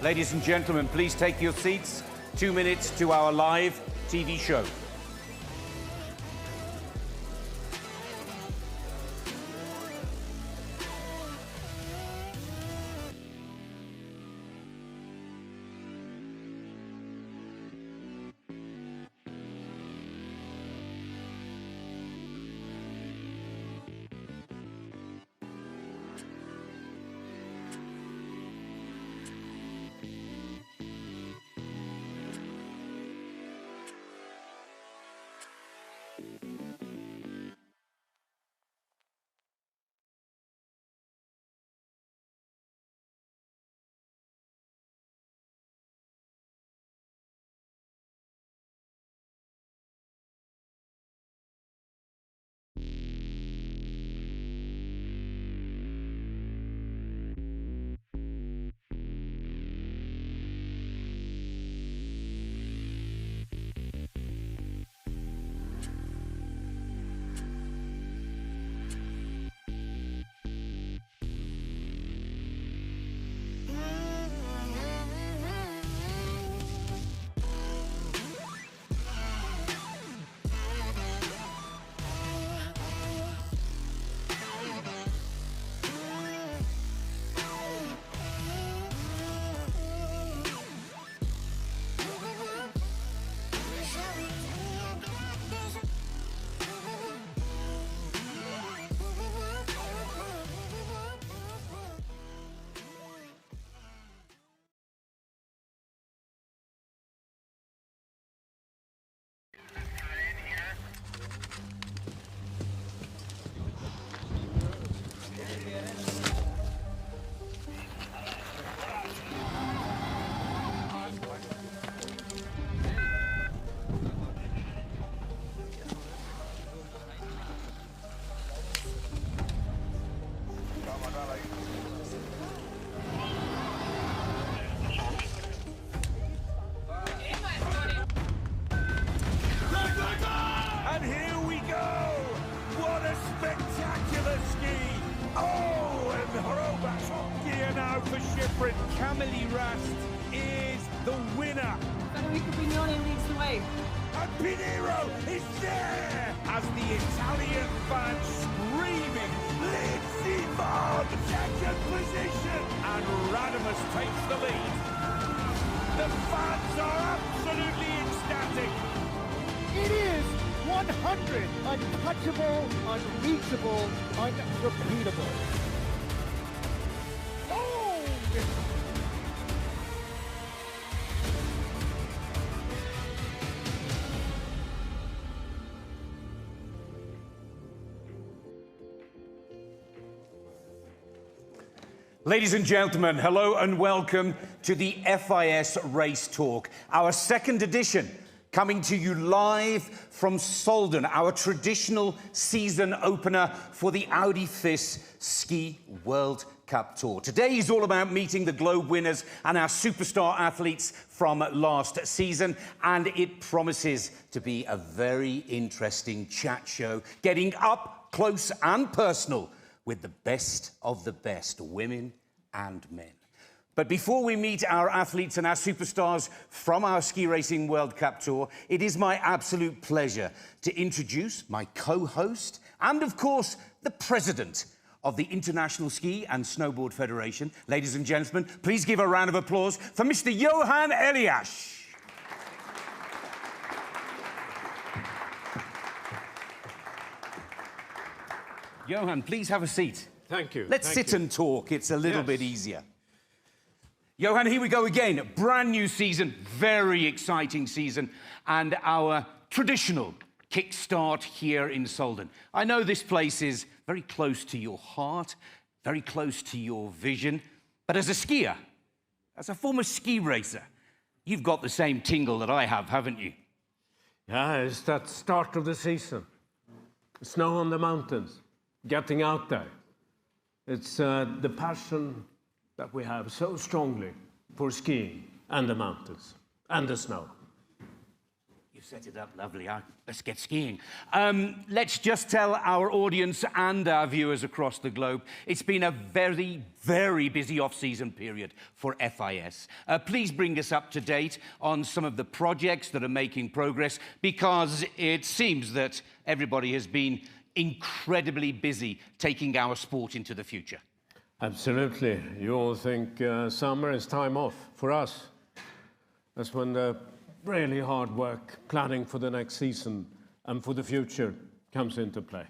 Ladies and gentlemen, please take your seats. 2 minutes to our live TV show. And here we go! What a spectacular ski! Oh, and Odermatt top gear now for Shiffrin. Camille Rast is the winner. Federica Brignone leads the way. And Pinero is there as the Italian fans screaming, Lindsey Vonn, second position! And Radamus takes the lead. The fans are absolutely ecstatic. It is 100, untouchable, unreachable, unrepeatable. Oh! Ladies and gentlemen, hello and welcome to the FIS Race Talk, our second edition, coming to you live from Soelden, our traditional season opener for the Audi FIS Ski World Cup Tour. Today is all about meeting the Globe winners and our superstar athletes from last season, and it promises to be a very interesting chat show, getting up close and personal with the best of the best, women and men. But before we meet our athletes and our superstars from our Ski Racing World Cup Tour, it is my absolute pleasure to introduce my co-host and, of course, the president of the International Ski and Snowboard Federation. Ladies and gentlemen, please give a round of applause for Mr. Johan Elias. Johan, please have a seat. Thank you. Let's sit and talk. It's a little bit easier. Johan, here we go again. Brand new season, very exciting season, and our traditional kickstart here in Soelden. I know this place is very close to your heart, very close to your vision, but as a skier, as a former ski racer, you've got the same tingle that I have, haven't you? Yeah, it's that start of the season. Snow on the mountains, getting out there. It's the passion that we have so strongly for skiing and the mountains and the snow. You set it up lovely. Let's get skiing. Let's just tell our audience and our viewers across the globe, it's been a very, very busy off-season period for FIS. Please bring us up to date on some of the projects that are making progress, because it seems that everybody has been incredibly busy taking our sport into the future. Absolutely. You all think summer is time off for us. That's when the really hard work planning for the next season and for the future comes into play.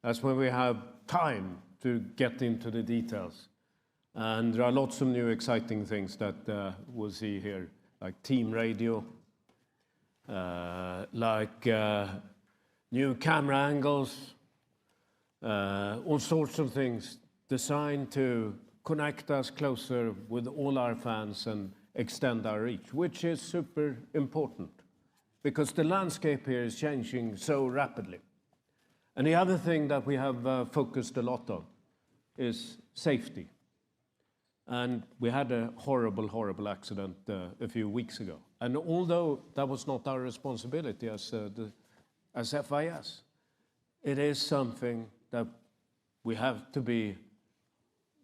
That's when we have time to get into the details. And there are lots of new exciting things that we'll see here, like team radio, like new camera angles, all sorts of things designed to connect us closer with all our fans and extend our reach, which is super important because the landscape here is changing so rapidly. And the other thing that we have focused a lot on is safety. And we had a horrible, horrible accident a few weeks ago. And although that was not our responsibility as FIS, it is something that we have to be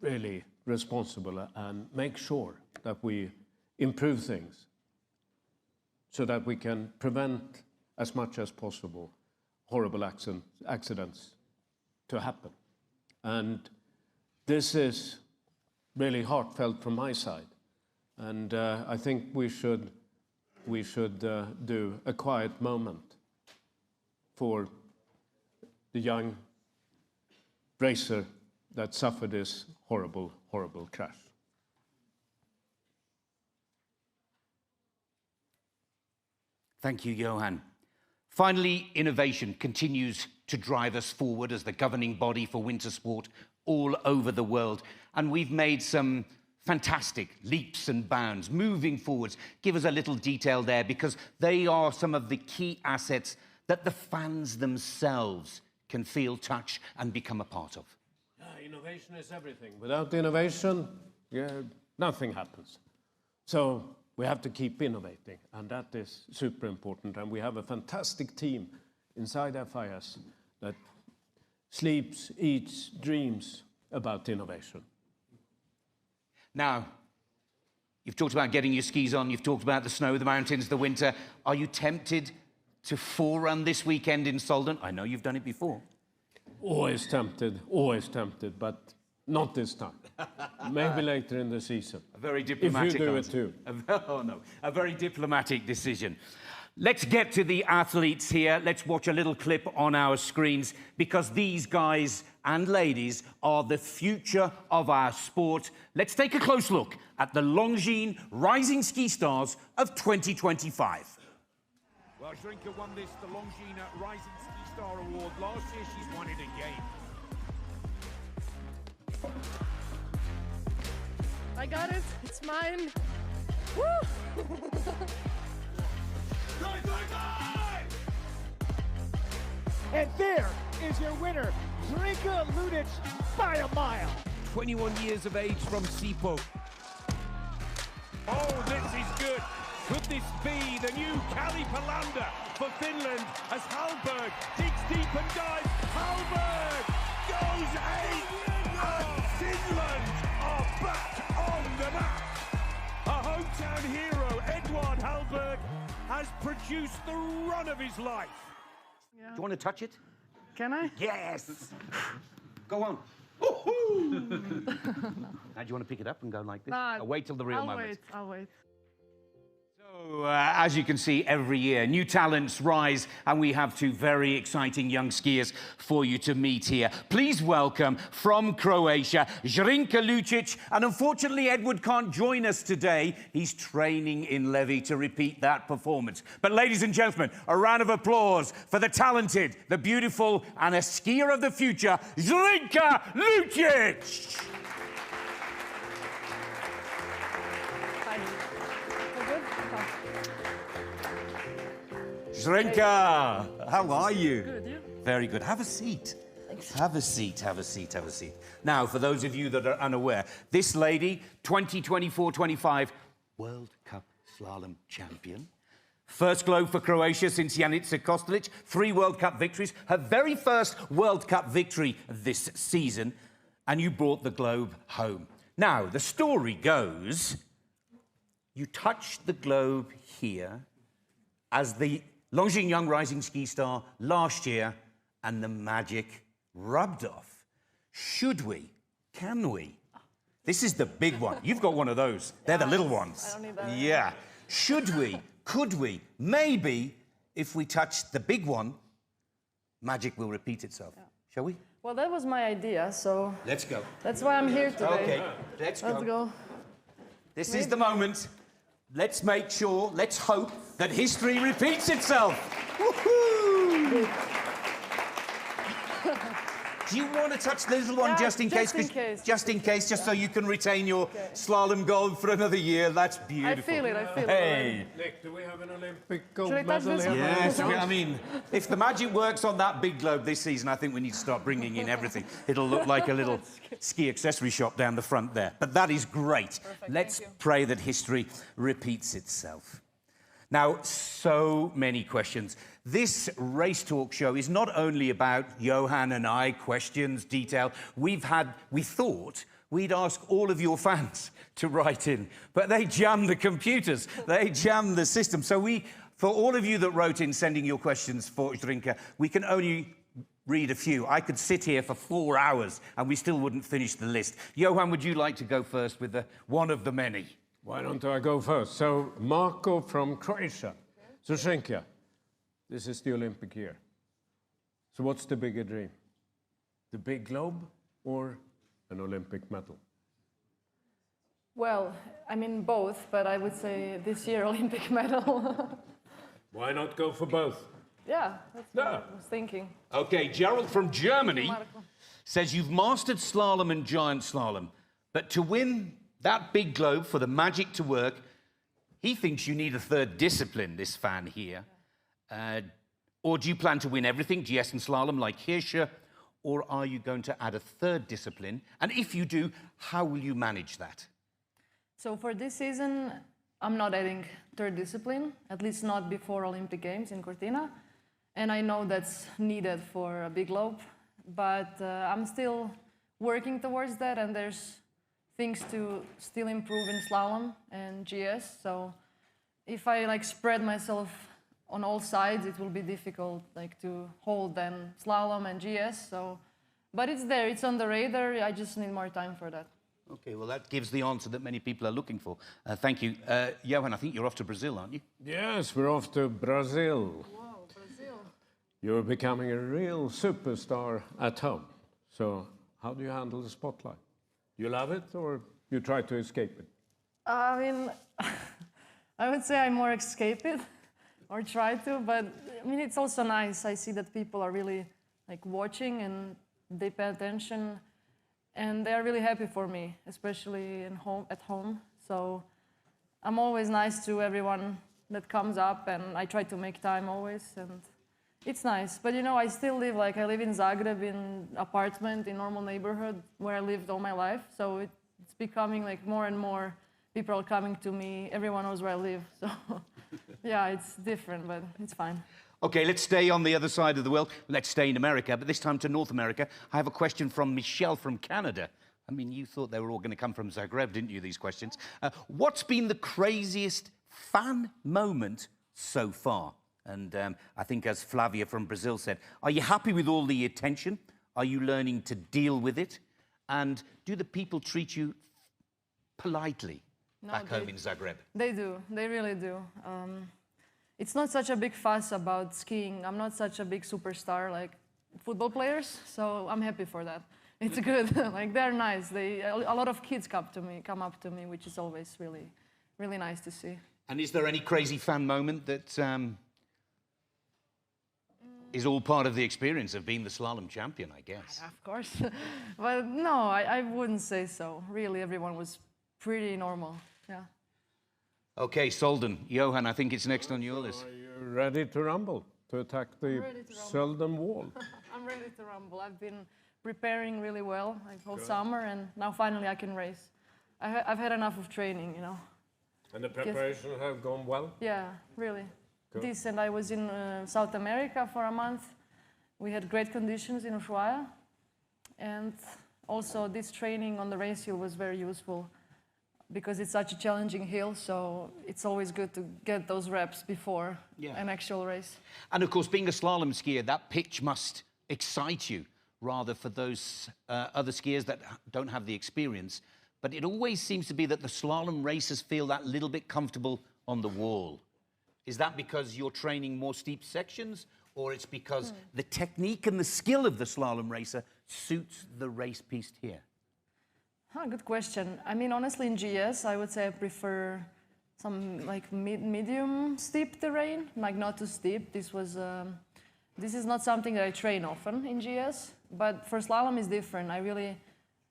really responsible and make sure that we improve things so that we can prevent as much as possible horrible accidents to happen. And this is really heartfelt from my side. And I think we should do a quiet moment for the young racer that suffered this horrible, horrible crash. Thank you, Johan. Finally, innovation continues to drive us forward as the governing body for winter sport all over the world. And we've made some fantastic leaps and bounds, moving forwards. Give us a little detail there, because they are some of the key assets that the fans themselves can feel, touch, and become a part of. Innovation is everything. Without innovation, nothing happens. So we have to keep innovating, and that is super important. And we have a fantastic team inside FIS that sleeps, eats, dreams about innovation. Now, you've talked about getting your skis on, you've talked about the snow, the mountains, the winter. Are you tempted to forerun this weekend in Soelden? I know you've done it before. Always tempted, but not this time. Maybe later in the season. A very diplomatic if you do answer. it too. Oh no, a very diplomatic decision. Let's get to the athletes here. Let's watch a little clip on our screens, because these guys and ladies are the future of our sport. Let's take a close look at the Longines Rising Ski Stars of 2025. Well, Zrinka won the Longines Rising Ski Star Award last year. She's won it again. I got it. It's mine. Woo! And there is your winner, Zrinka by a mile. 21 years of age from Sipo. Oh, this is good. Could this be the new Kali Palanda for Finland as Hallberg digs deep and dives? Hallberg goes 8, and Finland are back on the map. A hometown hero, Edward Hallberg, has produced the run of his life. Do you want to touch it? Can I? Yes! Go on. Now, do you want to pick it up and go like this? No, Wait till the real moment. I'll wait. So, as you can see, every year, new talents rise, and we have two very exciting young skiers for you to meet here. Please welcome, from Croatia, Zrinka, and unfortunately, Edward can't join us today. He's training in Levi to repeat that performance. But ladies and gentlemen, a round of applause for the talented, the beautiful, and a skier of the future, Zrinka Lucic! Zrinka, how are you? Good, you? Very good. Have a seat. Thanks. Have a seat, have a seat, have a seat. Now, for those of you that are unaware, this lady, 2024-25 World Cup slalom champion, First globe for Croatia since Janica Kostelic. 3 World Cup victories. Her very first World Cup victory this season. And you brought the globe home. Now, the story goes, you touched the globe here as the Longines Young Rising Ski Star last year, and the magic rubbed off. Should we? Can we? This is the big one. You've got one of those. They're the little ones. I don't need that. Yeah. Should we? Could we? Maybe if we touch the big one, magic will repeat itself. Yeah. Shall we? Well, that was my idea, so Let's go. that's why I'm here today. Okay, let's go. Let's go. This is the moment. Let's make sure, let's hope that history repeats itself. Woohoo! Do you want to touch the little one Yeah, just in case? just in case. Just in case, just so you can retain your slalom gold for another year. That's beautiful. I feel it. Hey. Nick, do we have an Olympic gold Should I touch medal this here? one? Yes, I mean, if the magic works on that big globe this season, I think we need to start bringing in everything. It'll look like a little ski accessory shop down the front there. But that is great. Perfect, Let's thank you. pray that history repeats itself. Now, so many questions. This race talk show is not only about Johan and I, questions, detail. We thought we'd ask all of your fans to write in, but they jammed the computers, they jammed the system. So for all of you that wrote in sending your questions for Zrinka, we can only read a few. I could sit here for 4 hours and we still wouldn't finish the list. Johan, would you like to go first with one of the many? Why don't I go first? So, Marco from Croatia. So, Zrinka, this is the Olympic year. So what's the bigger dream? The big globe or an Olympic medal? Well, I mean both, but I would say this year Olympic medal. Why not go for both? Yeah, that's what I was thinking. Okay, Gerald from Germany Marco. says you've mastered slalom and giant slalom, but to win that big globe for the magic to work, he thinks you need a third discipline, this fan here. Or do you plan to win everything, GS and slalom, like Hirscher, or are you going to add a third discipline? And if you do, how will you manage that? So for this season, I'm not adding third discipline, at least not before Olympic Games in Cortina. And I know that's needed for a big globe, but I'm still working towards that, and there's things to still improve in slalom and GS. So if I spread myself on all sides, it will be difficult to hold then slalom and GS. So, but it's there, it's on the radar. I just need more time for that. Okay, well, that gives the answer that many people are looking for. Thank you. Johan, I think you're off to Brazil, aren't you? Yes, we're off to Brazil. Wow, Brazil. You're becoming a real superstar at home. So how do you handle the spotlight? You love it or you try to escape it? I mean, I would say I more escape it or try to, but I mean, it's also nice. I see that people are really watching and they pay attention and they are really happy for me, especially at home. So I'm always nice to everyone that comes up and I try to make time always, and it's nice. But I still live, I live in Zagreb in apartment in normal neighborhood where I lived all my life. So it's becoming more and more people are coming to me. Everyone knows where I live. So yeah, it's different, but it's fine. Okay, let's stay on the other side of the world. Let's stay in America, but this time to North America. I have a question from Michelle from Canada. I mean, you thought they were all going to come from Zagreb, didn't you, these questions? What's been the craziest fan moment so far? And I think as Flavia from Brazil said, are you happy with all the attention? Are you learning to deal with it? And do the people treat you politely back home in Zagreb? They do. They really do. It's not such a big fuss about skiing. I'm not such a big superstar like football players, so I'm happy for that. It's good. They're nice. A lot of kids come up to me, which is always really, really nice to see. And is there any crazy fan moment that is all part of the experience of being the slalom champion, I guess? Of course. But no, I wouldn't say so. Really, everyone was pretty normal. Yeah. Okay, Soelden. Johan, I think it's next on your list. Are you ready to rumble, to attack the Soelden wall? I'm ready to rumble. I've been preparing really well whole summer, and now finally I can race. I've had enough of training, And the preparations have gone well? Yeah, really. decent. I was in South America for a month. We had great conditions in Ushuaia. And also this training on the race hill was very useful because it's such a challenging hill, so it's always good to get those reps before an actual race. And of course, being a slalom skier, that pitch must excite you, rather for those other skiers that don't have the experience. But it always seems to be that the slalom racers feel that little bit comfortable on the wall. Is that because you're training more steep sections, or it's because the technique and the skill of the slalom racer suits the race piste here? Good question. I mean, honestly, in GS, I would say I prefer some like medium steep terrain, like not too steep. This is not something that I train often in GS, but for slalom is different.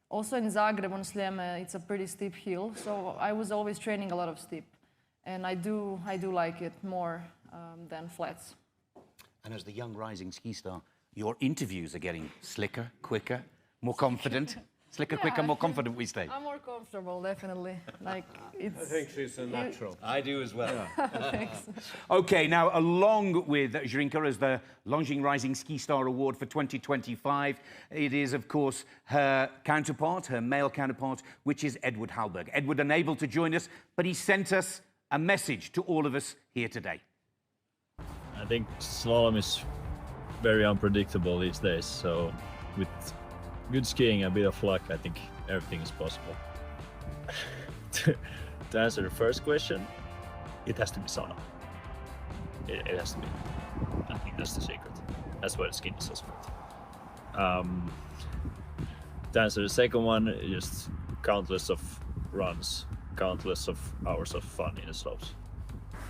Also in Zagreb on Sljeme, it's a pretty steep hill, so I was always training a lot of steep, and I do like it more than flats. And as the young rising ski star, your interviews are getting slicker, quicker, more confident. Slicker, quicker, more confident we stay. I'm more comfortable, definitely. Like it's. I think she's a natural. I do as well. Thanks. Okay, now along with Zrinka as the Longines Rising Ski Star Award for 2025, it is of course her counterpart, her male counterpart, which is Edward Hallberg. Edward unable to join us, but he sent us a message to all of us here today. I think slalom is very unpredictable these days, so with good skiing, a bit of luck, I think everything is possible. To answer the first question, it has to be sauna. It has to be. I think that's the secret. That's why the skin is so smooth. To answer the second one, just countless of runs, countless of hours of fun in the slopes.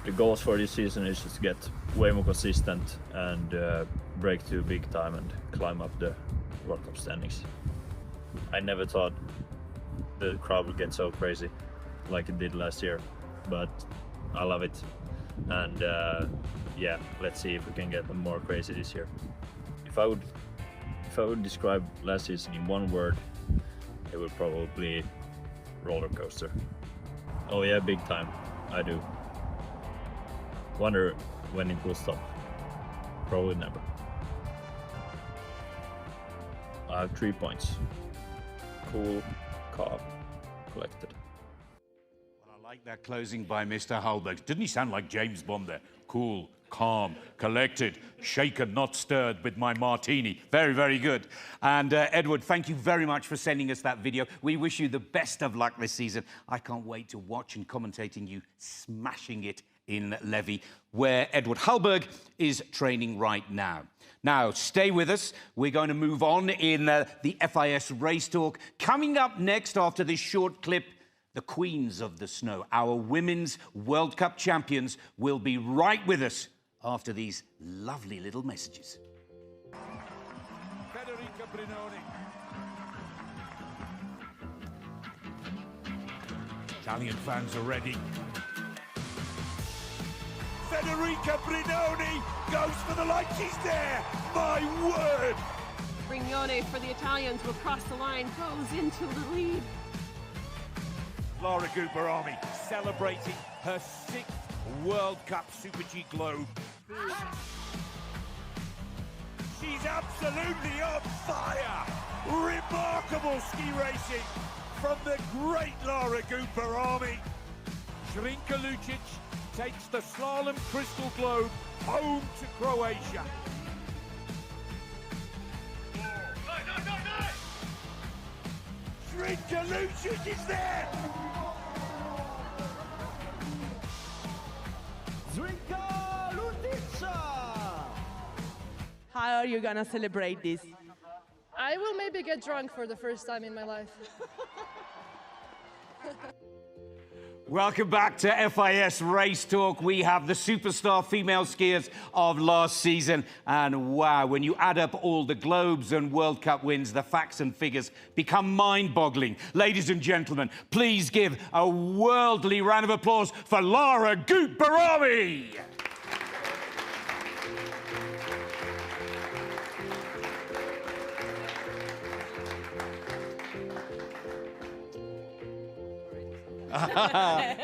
The goals for this season is just to get way more consistent and break through big time and climb up the World Cup standings. I never thought the crowd would get so crazy like it did last year, but I love it. And yeah, let's see if we can get them more crazy this year. If I would describe last season in one word, it would probably be roller coaster. Oh yeah, big time. I do. Wonder when it will stop. Probably never. I have 3 points. Cool, calm, collected. Well, I like that closing by Mr. Hallberg. Didn't he sound like James Bond there? Cool, calm, collected, shaken, not stirred with my martini. Very, very good. And Edward, thank you very much for sending us that video. We wish you the best of luck this season. I can't wait to watch and commentating you smashing it in Levy, where Edward Hallberg is training right now. Now, stay with us. We're going to move on in the FIS Race Talk. Coming up next after this short clip, the Queens of the Snow, our Women's World Cup champions, will be right with us after these lovely little messages. Federica Brignone. Italian fans are ready. Federica Brignone goes for the light. She's there. My word. Brignone for the Italians will cross the line, goes into the lead. Laura Guberami celebrating her 6th World Cup Super G Globe. She's absolutely on fire. Remarkable ski racing from the great Laura Guberami. Zrinka Lucic takes the slalom crystal globe home to Croatia. Zrinka Lucic is there! Zrinka Lucic! How are you gonna celebrate this? I will maybe get drunk for the first time in my life. Welcome back to FIS Race Talk. We have the superstar female skiers of last season. And wow, when you add up all the Globes and World Cup wins, the facts and figures become mind-boggling. Ladies and gentlemen, please give a worldly round of applause for Laura Guberami.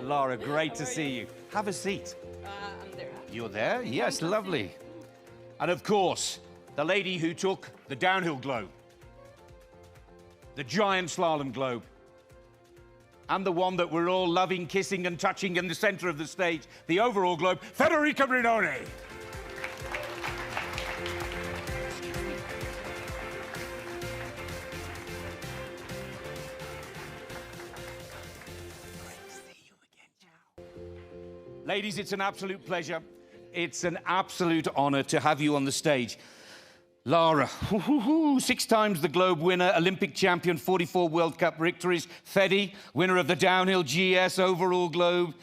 Laura, great to see you. Have a seat. I'm there. You're there? Yes, lovely. And of course, the lady who took the downhill globe, the giant slalom globe, and the one that we're all loving, kissing and touching in the center of the stage, the overall globe, Federica Brignone. Ladies, it's an absolute pleasure. It's an absolute honor to have you on the stage. Lara, 6 times the globe winner, Olympic champion, 44 World Cup victories. Fedi, winner of the downhill GS overall globe.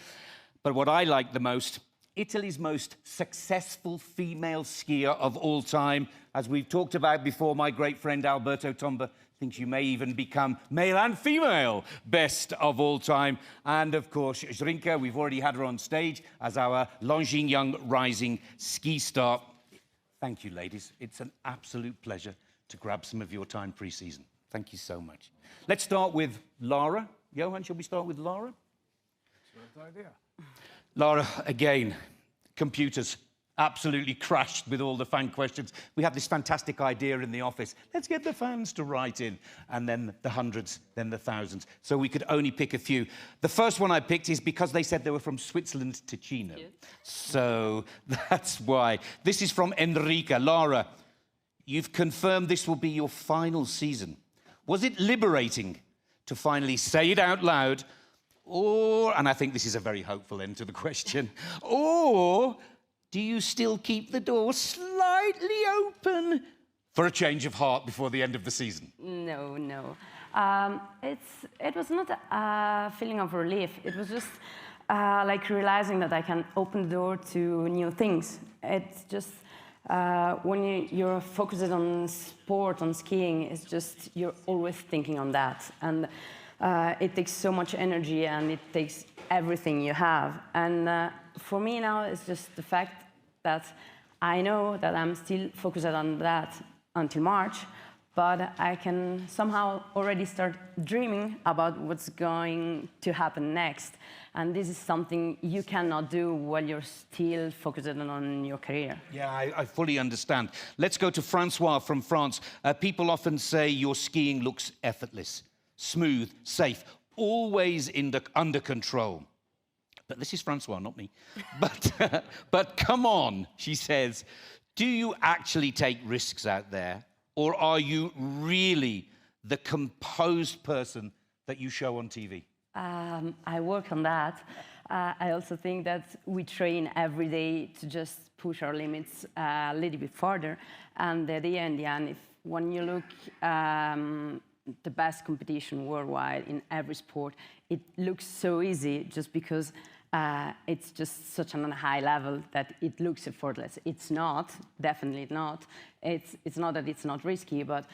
But what I like the most, Italy's most successful female skier of all time. As we've talked about before, my great friend Alberto Tomba thinks you may even become male and female best of all time. And of course, Zrinka, we've already had her on stage as our Longines Young Rising ski star. Thank you, ladies. It's an absolute pleasure to grab some of your time pre-season. Thank you so much. Let's start with Lara. Johan, shall we start with Lara? Excellent idea. Lara, again, computers absolutely crashed with all the fan questions. We had this fantastic idea in the office. Let's get the fans to write in, and then the hundreds, then the thousands. So we could only pick a few. The first one I picked is because they said they were from Switzerland, Ticino. Yeah. So that's why. This is from Enrica. Lara, you've confirmed this will be your final season. Was it liberating to finally say it out loud? Or, and I think this is a very hopeful end to the question, or do you still keep the door slightly open for a change of heart before the end of the season? No. It was not a feeling of relief. It was just like realizing that I can open the door to new things. It's just when you're focused on sport, on skiing, it's just you're always thinking on that. And it takes so much energy and it takes everything you have. And for me now, it's just the fact that I know that I'm still focused on that until March, but I can somehow already start dreaming about what's going to happen next. And this is something you cannot do while you're still focused on your career. Yeah, I fully understand. Let's go to Francois from France. People often say your skiing looks effortless, smooth, safe, always under control. But this is Francois, not me. But come on, she says, do you actually take risks out there? Or are you really the composed person that you show on TV? I work on that. I also think that we train every day to just push our limits a little bit further. And the idea in the end, when you look the best competition worldwide in every sport, it looks so easy just because it's just such on a high level that it looks effortless. It's not, definitely not. It's not that it's not risky, but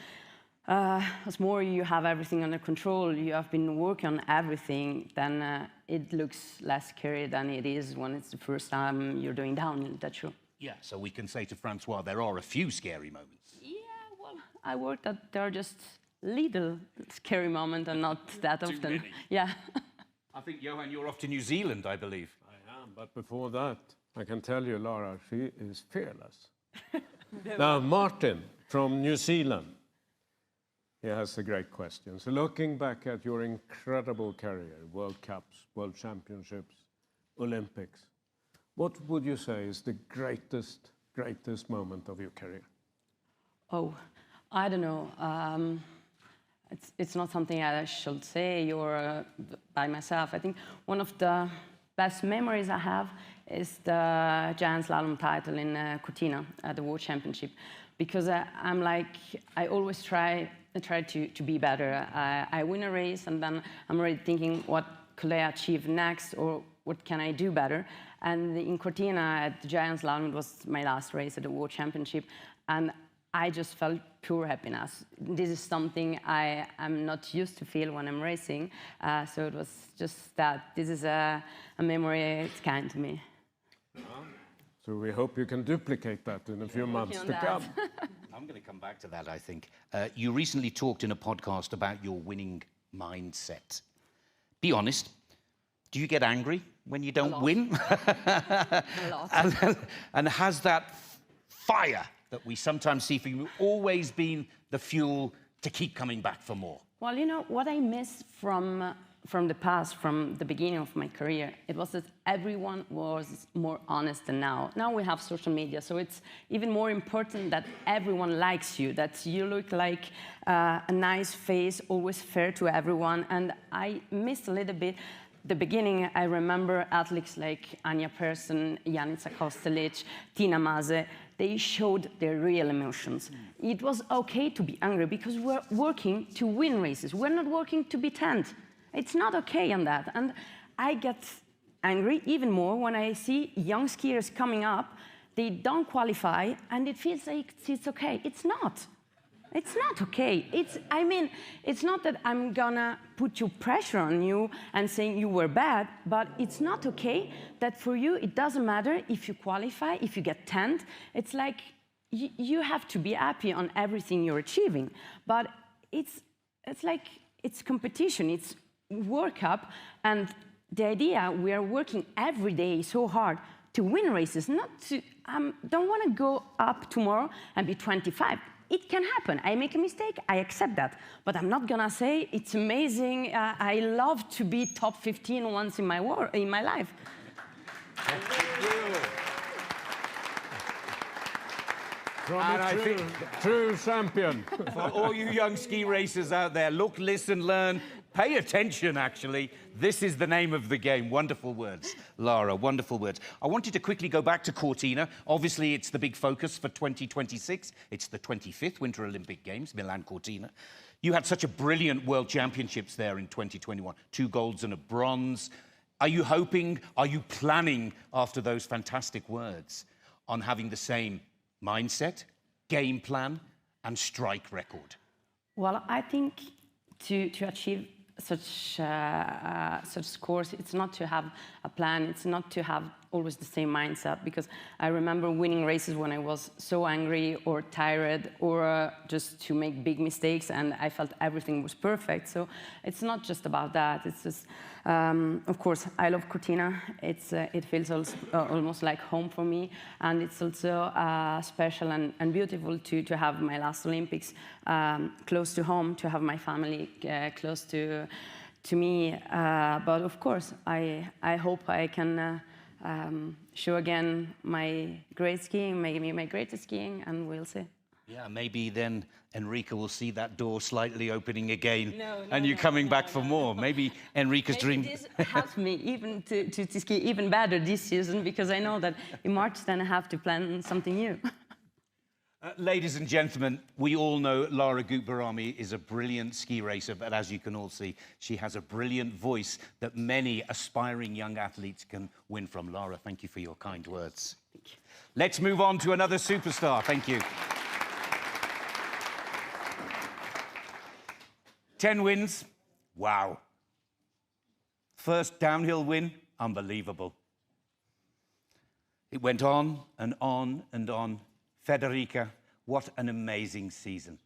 as more you have everything under control, you have been working on everything, then it looks less scary than it is when it's the first time you're doing downhill, that's true. Yeah, so we can say to Francois, there are a few scary moments. Yeah, well, I work that there are just little scary moments and not that often. Many. Yeah. I think, Johan, you're off to New Zealand, I believe. I am, but before that, I can tell you, Lara, she is fearless. Now, Martin from New Zealand, he has a great question. So looking back at your incredible career, World Cups, World Championships, Olympics, what would you say is the greatest moment of your career? Oh, I don't know. It's not something I should say or by myself. I think one of the best memories I have is the giant slalom title in Cortina at the World Championship, because I'm like, I always try to be better. I win a race and then I'm already thinking, what could I achieve next, or what can I do better? And in Cortina at the giant slalom, it was my last race at the World Championship, and I just felt pure happiness. This is something I am not used to feel when I'm racing, so it was just that. This is a memory, it's kind to me. So we hope you can duplicate that in a few months to come. I'm going to come back to that, I think. You recently talked in a podcast about your winning mindset. Be honest, do you get angry when you don't win? A lot. And has that fire that we sometimes see for you always been the fuel to keep coming back for more? Well, you know, what I miss from the past, from the beginning of my career, it was that everyone was more honest than now. Now we have social media, so it's even more important that everyone likes you, that you look like a nice face, always fair to everyone. And I missed a little bit the beginning. I remember athletes like Anja Persson, Janica Kostelic, Tina Maze. They showed their real emotions. It was okay to be angry because we're working to win races. We're not working to be 10th. It's not okay on that. And I get angry even more when I see young skiers coming up, they don't qualify, and it feels like it's okay. It's not. It's not okay. I mean, it's not that I'm gonna put you pressure on you and saying you were bad, but it's not okay that for you it doesn't matter if you qualify, if you get 10th. It's like you have to be happy on everything you're achieving. But it's like it's competition. It's World Cup, and the idea we are working every day so hard to win races, not to. Don't want to go up tomorrow and be 25. It can happen. I make a mistake, I accept that. But I'm not gonna say it's amazing. I love to be top 15 once in my life. From a true champion. For all you young ski racers out there, look, listen, learn, pay attention, actually. This is the name of the game. Wonderful words, Lara, wonderful words. I wanted to quickly go back to Cortina. Obviously, it's the big focus for 2026. It's the 25th Winter Olympic Games, Milan Cortina. You had such a brilliant World Championships there in 2021. 2 golds and a bronze. Are you hoping, are you planning, after those fantastic words, on having the same mindset, game plan, and strike record? Well, I think to achieve such scores, it's not to have a plan, it's not to have always the same mindset, because I remember winning races when I was so angry or tired or just to make big mistakes, and I felt everything was perfect. So it's not just about that. It's just, of course, I love Cortina. It feels almost like home for me, and it's also special and beautiful to have my last Olympics close to home, to have my family close to me. But of course, I hope I can show again my great skiing, maybe my greatest skiing, and we'll see. Yeah, maybe then Enrica will see that door slightly opening again, and you coming back for more. Maybe Enrica's dream. This helps me even to ski even better this season, because I know that in March then I have to plan something new. Ladies and gentlemen, we all know Lara Gutberami is a brilliant ski racer, but as you can all see, she has a brilliant voice that many aspiring young athletes can win from. Lara, thank you for your kind words. Thank you. Let's move on to another superstar. Thank you. 10 wins. Wow. First downhill win. Unbelievable. It went on and on and on. Federica, what an amazing season.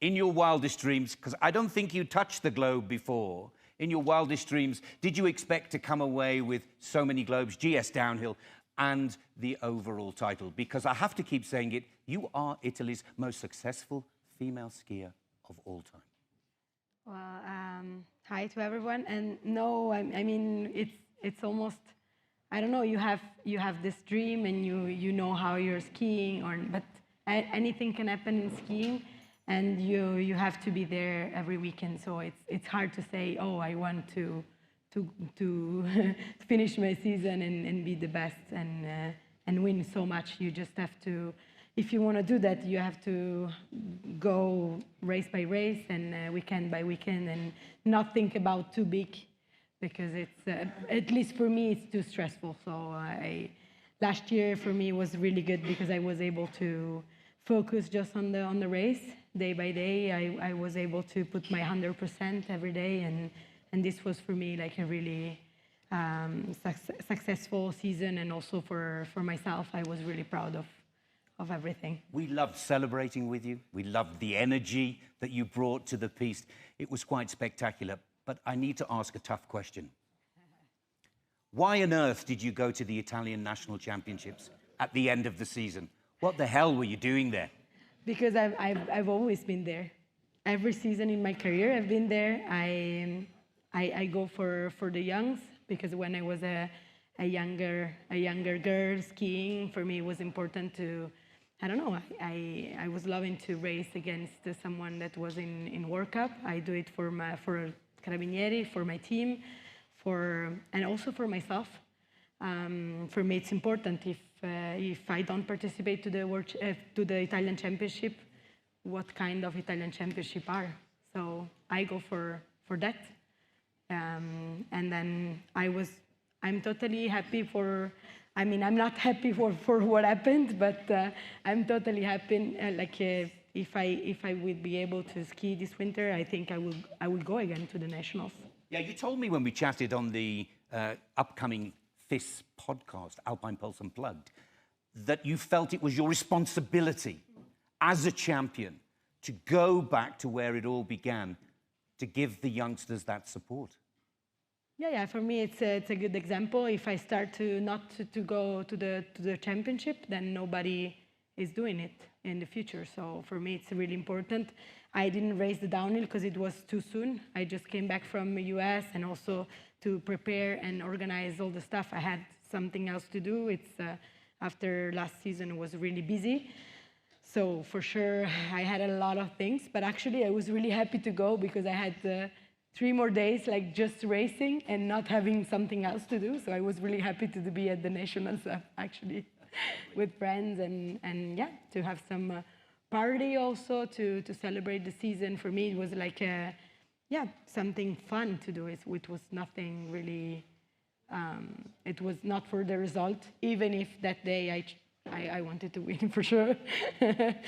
In your wildest dreams, because I don't think you touched the globe before, in your wildest dreams, did you expect to come away with so many globes, GS Downhill, and the overall title? Because I have to keep saying it, you are Italy's most successful female skier of all time. Well, hi to everyone. And no, I mean, it's almost, I don't know, you have this dream and you know how you're skiing, but anything can happen in skiing, and you have to be there every weekend. So it's hard to say, oh, I want to finish my season and be the best and win so much. You just have to, if you want to do that, you have to go race by race and weekend by weekend, and not think about too big, because it's, at least for me, it's too stressful. So last year for me was really good because I was able to focus just on the race day by day. I was able to put my 100% every day, and this was for me like a really successful season, and also for myself, I was really proud of everything. We loved celebrating with you. We loved the energy that you brought to the piste. It was quite spectacular. But I need to ask a tough question. Why on earth did you go to the Italian National Championships at the end of the season? What the hell were you doing there? Because I've always been there. Every season in my career, I've been there. I go for the youngs, because when I was a younger girl skiing, for me it was important to, I don't know, I was loving to race against someone that was in World Cup. I do it for Carabinieri, for my team, and also for myself. For me, it's important if I don't participate to the Italian Championship, what kind of Italian Championship are. So I go for that. And then I'm totally happy I'm not happy for what happened, but I'm totally happy. If I would be able to ski this winter, I think I will go again to the nationals. Yeah, you told me when we chatted on the upcoming FIS podcast, Alpine Pulse Unplugged, that you felt it was your responsibility as a champion to go back to where it all began, to give the youngsters that support. Yeah. For me, it's a good example. If I start not to go to the championship, then nobody is doing it in the future. So for me, it's really important. I didn't race the downhill because it was too soon. I just came back from the US, and also to prepare and organize all the stuff, I had something else to do. It's after last season, it was really busy. So for sure, I had a lot of things. But actually, I was really happy to go because I had 3 more days like just racing and not having something else to do. So I was really happy to be at the nationals actually with friends and yeah, to have some party also to celebrate the season. For me, it was like something fun to do. It was nothing really. It was not for the result, even if that day I wanted to win for sure.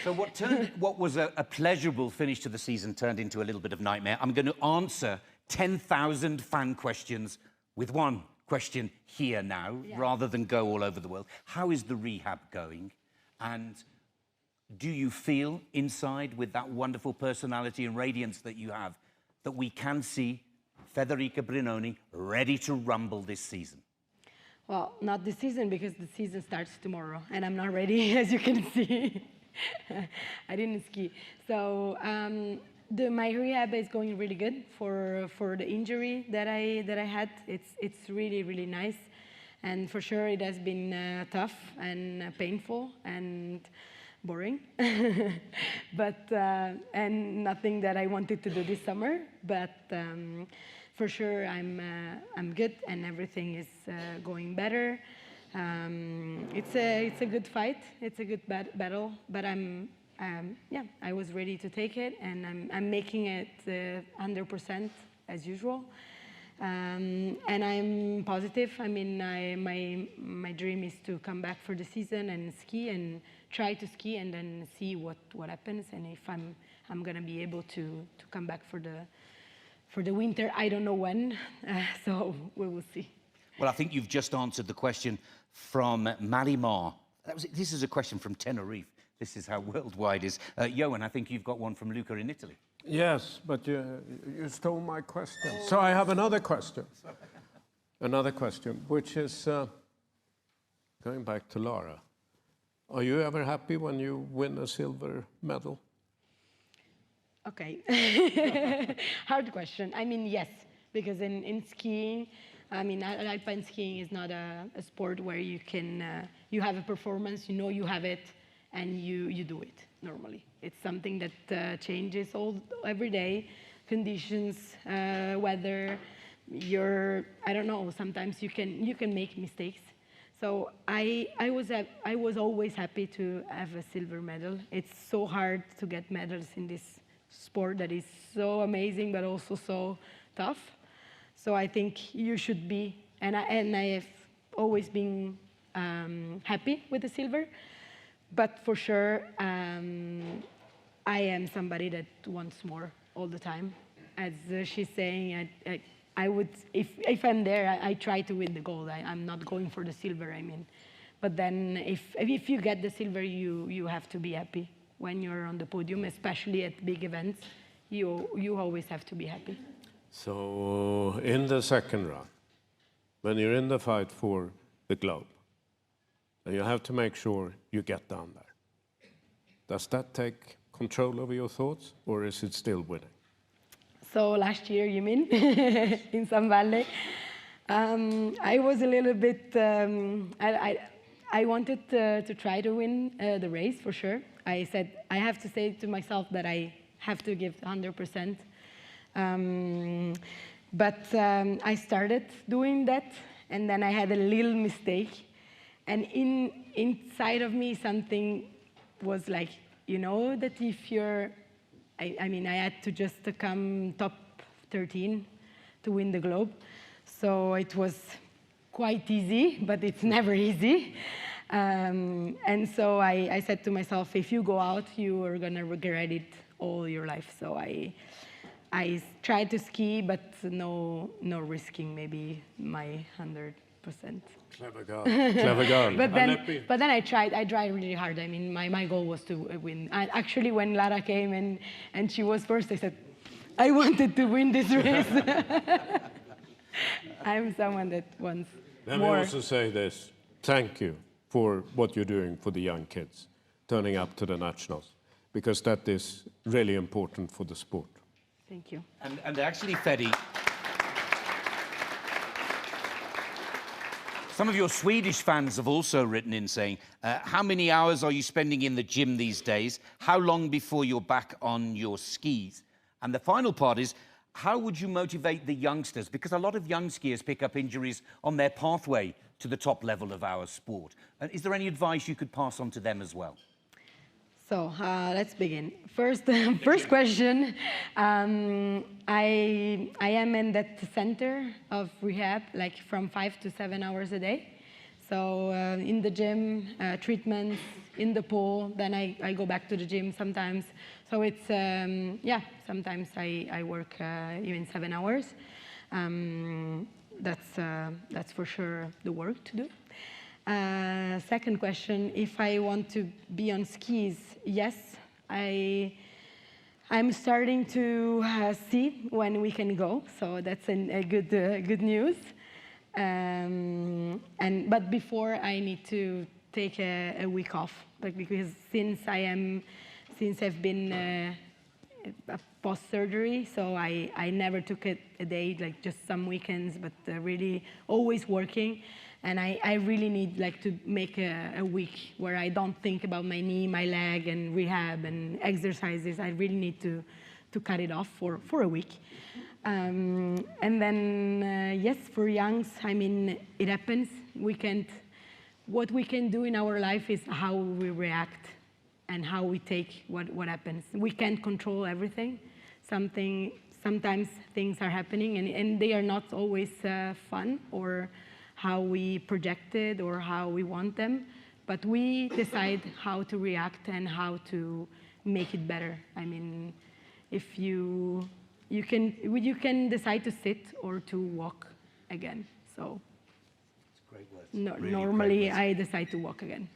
So what was a pleasurable finish to the season turned into a little bit of nightmare. I'm going to answer 10,000 fan questions with one question here now, rather than go all over the world. How is the rehab going? And do you feel inside, with that wonderful personality and radiance that you have, that we can see Federica Brignone ready to rumble this season? Well, not this season, because the season starts tomorrow, and I'm not ready, as you can see. I didn't ski. So my rehab is going really good for the injury that I had. It's really, really nice. And for sure, it has been tough and painful and boring. But, and nothing that I wanted to do this summer. But for sure, I'm good, and everything is going better. It's a good fight. It's a good battle. But I was ready to take it, and I'm making it 100% as usual. And I'm positive. I mean, my dream is to come back for the season and ski, and try to ski, and then see what happens, and if I'm gonna be able to come back for the winter. I don't know when, so we will see. Well, I think you've just answered the question from Marimar. This is a question from Tenerife. This is how worldwide is. Johan, I think you've got one from Luca in Italy. Yes, but you stole my question. So I have another question. Another question, which is going back to Lara. Are you ever happy when you win a silver medal? Okay. Hard question. I mean, yes, because in skiing, I mean, Alpine skiing is not a sport where you can, you have a performance, you know you have it, and you do it normally. It's something that changes every day, conditions, weather, I don't know, sometimes you can make mistakes. So I was always happy to have a silver medal. It's so hard to get medals in this sport that is so amazing, but also so tough. So I think you should be, and I have always been happy with the silver. But for sure, I am somebody that wants more all the time. As she's saying, I would, if I'm there, I try to win the gold. I'm not going for the silver, I mean. But then if you get the silver, you have to be happy. When you're on the podium, especially at big events, you always have to be happy. So in the second round, when you're in the fight for the globe, and you have to make sure you get down there. Does that take control over your thoughts, or is it still winning? So last year, you mean, in Sun Valley, I was a little bit, I wanted to try to win the race for sure. I said, I have to say to myself that I have to give 100%. But I started doing that, and then I had a little mistake. And inside of me, something was like, you know, that if you're, I mean, I had to just come top 13 to win the globe. So it was quite easy, but it's never easy. And so I said to myself, if you go out, you are going to regret it all your life. So I tried to ski, but no risking maybe my 100%. Clever girl. Clever girl. But then I tried really hard. I mean, my goal was to win. Actually, when Lara came and she was first, I said, I wanted to win this race. I'm someone that wants Let more. me also say this. Thank you for what you're doing for the young kids, turning up to the nationals, because that is really important for the sport. Thank you. And actually, Fedi, some of your Swedish fans have also written in saying, how many hours are you spending in the gym these days? How long before you're back on your skis? And the final part is, how would you motivate the youngsters? Because a lot of young skiers pick up injuries on their pathway to the top level of our sport. Is there any advice you could pass on to them as well? So let's begin. First question. I am in that center of rehab, like from 5 to 7 hours a day. So in the gym, treatments, in the pool, then I go back to the gym sometimes. So it's, yeah, sometimes I work even 7 hours. That's for sure the work to do. Second question, if I want to be on skis, yes, I'm starting to see when we can go, so that's a good news. But before I need to take a week off, because since I've been post-surgery, so I never took a day, like just some weekends, but really always working. And I really need like to make a week where I don't think about my knee, my leg, and rehab and exercises. I really need to cut it off for a week. And then, yes, for youngs, I mean, it happens. What we can do in our life is how we react and how we take what happens. We can't control everything. Sometimes things are happening, and they are not always fun or how we projected or how we want them, but we decide how to react and how to make it better. I mean, if you can decide to sit or to walk again. So great words. Really normally great words. I decide to walk again.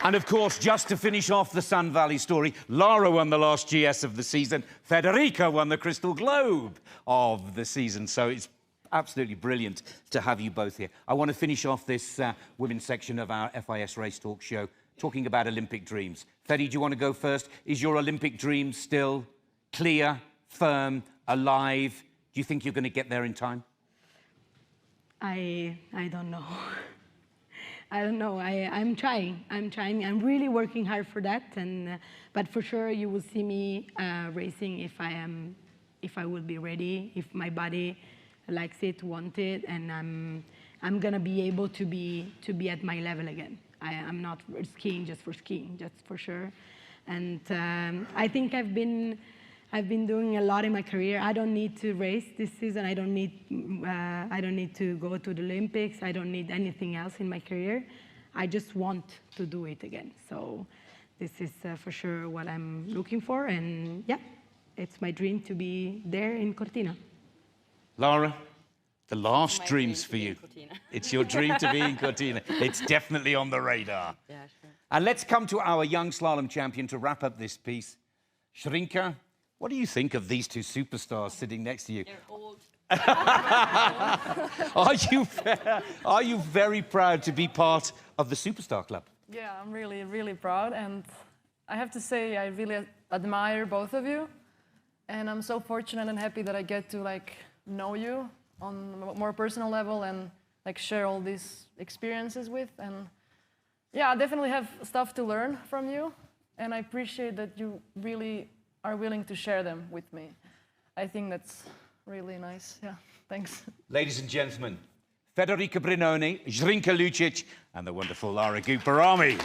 And of course, just to finish off the Sun Valley story, Lara won the last GS of the season. Federica won the Crystal Globe of the season. So it's absolutely brilliant to have you both here. I want to finish off this women's section of our FIS Race Talk show talking about Olympic dreams. Fedi, do you want to go first? Is your Olympic dream still clear, firm, alive? Do you think you're going to get there in time? I don't know. I don't know. I'm trying. I'm really working hard for that. But for sure, you will see me racing if I will be ready, if my body likes it, wants it, and I'm gonna be able to be at my level again. I'm not skiing just for skiing, just for sure. And I think I've been doing a lot in my career. I don't need to race this season. I don't need to go to the Olympics. I don't need anything else in my career. I just want to do it again. So this is for sure what I'm looking for. And yeah, it's my dream to be there in Cortina. Lara, the last dreams for you. It's your dream to be in Cortina. It's definitely on the radar. Yeah, sure. And let's come to our young slalom champion to wrap up this piece. Zrinka, What do you think of these two superstars sitting next to you? They're old. Are you very proud to be part of the Superstar Club? Yeah, I'm really, really proud. And I have to say, I really admire both of you. And I'm so fortunate and happy that I get to know you on a more personal level and share all these experiences with. And yeah, I definitely have stuff to learn from you. And I appreciate that you really are willing to share them with me. I think that's really nice. Yeah, thanks. Ladies and gentlemen, Federica Brignone, Zrinka Lucic, and the wonderful Lara Guparami.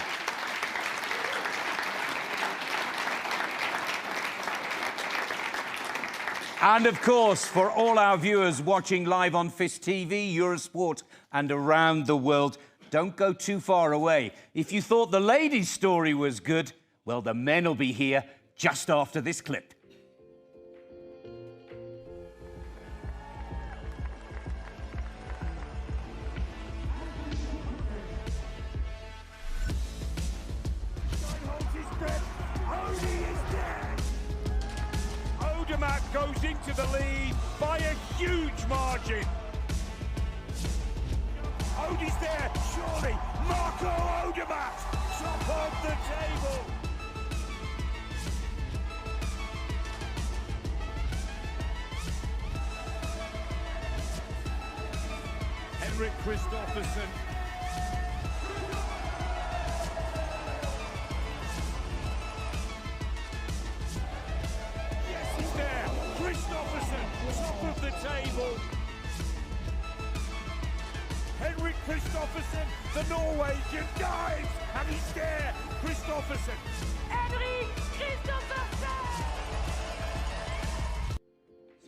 And of course, for all our viewers watching live on FIS TV, Eurosport, and around the world, don't go too far away. If you thought the ladies' story was good, well, the men will be here just after this clip. Odermatt goes into the lead by a huge margin. Odie's there, surely. Marco Odermatt, top of the table. Henrik Kristoffersen. Yes, he's there. Kristoffersen, top of the table. Henrik Kristoffersen, the Norwegian, dives, and he's there. Kristoffersen. Henrik Kristoffersen!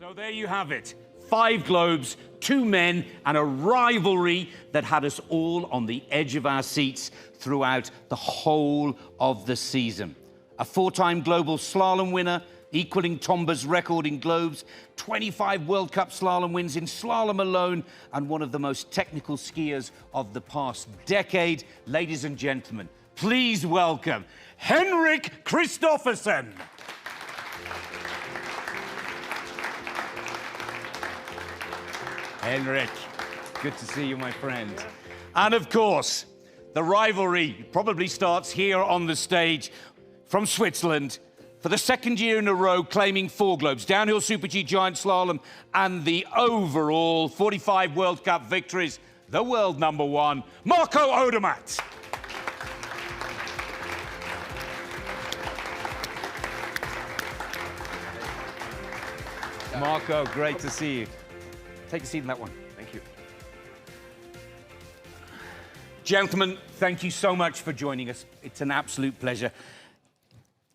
So there you have it. 5 globes, 2 men, and a rivalry that had us all on the edge of our seats throughout the whole of the season. A 4-time global slalom winner, equaling Tomba's record in globes, 25 World Cup slalom wins in slalom alone, and one of the most technical skiers of the past decade. Ladies and gentlemen, please welcome Henrik Kristoffersen. Henrik, good to see you, my friend. And of course, the rivalry probably starts here on the stage from Switzerland, for the 2nd year in a row, claiming 4 globes, downhill Super G giant slalom, and the overall 45 World Cup victories, the world #1, Marco Odermatt. Marco, great to see you. Take a seat in that one. Thank you. Gentlemen, thank you so much for joining us. It's an absolute pleasure.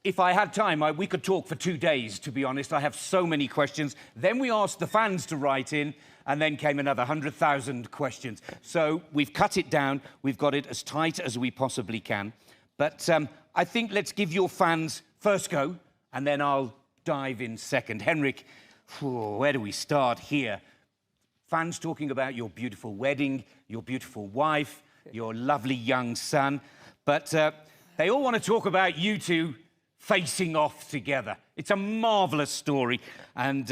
If I had time, we could talk for 2 days, to be honest. I have so many questions. Then we asked the fans to write in, and then came another 100,000 questions. So we've cut it down. We've got it as tight as we possibly can. But I think let's give your fans first go, and then I'll dive in second. Henrik, where do we start here? Fans talking about your beautiful wedding, your beautiful wife, your lovely young son. But they all want to talk about you two facing off together. It's a marvelous story. And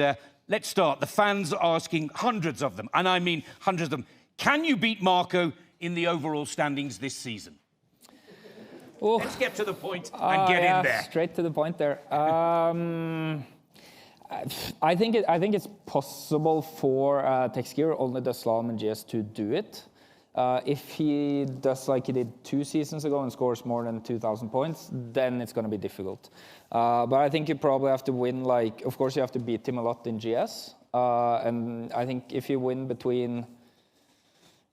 let's start. The fans are asking, hundreds of them, and I mean hundreds of them, can you beat Marco in the overall standings this season? Oh. Let's get to the point and get in there. Straight to the point there. I think it's possible for tech skier, only the slalom and GS, to do it. If he does like he did 2 seasons ago and scores more than 2,000 points, then it's going to be difficult. But I think you probably have to win, of course you have to beat him a lot in GS. And I think if you win between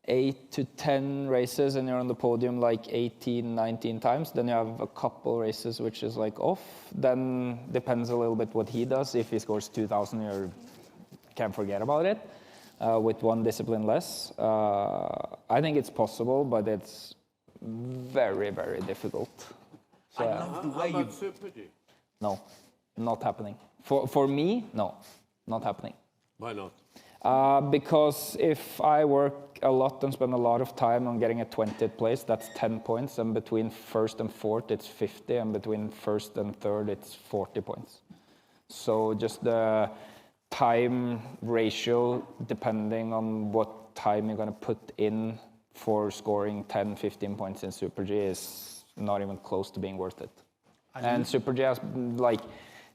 8 to 10 races and you're on the podium 18, 19 times, then you have a couple races which is off. Then depends a little bit what he does. If he scores 2,000, you can forget about it. With 1 discipline less. I think it's possible, but it's very, very difficult. So, I love the way you... Super G? No, not happening. For me, no, not happening. Why not? Because if I work a lot and spend a lot of time on getting a 20th place, that's 10 points, and between 1st and 4th, it's 50, and between 1st and 3rd, it's 40 points. So just the time ratio, depending on what time you're going to put in for scoring 10, 15 points in Super G, is not even close to being worth it. And Super G has, like,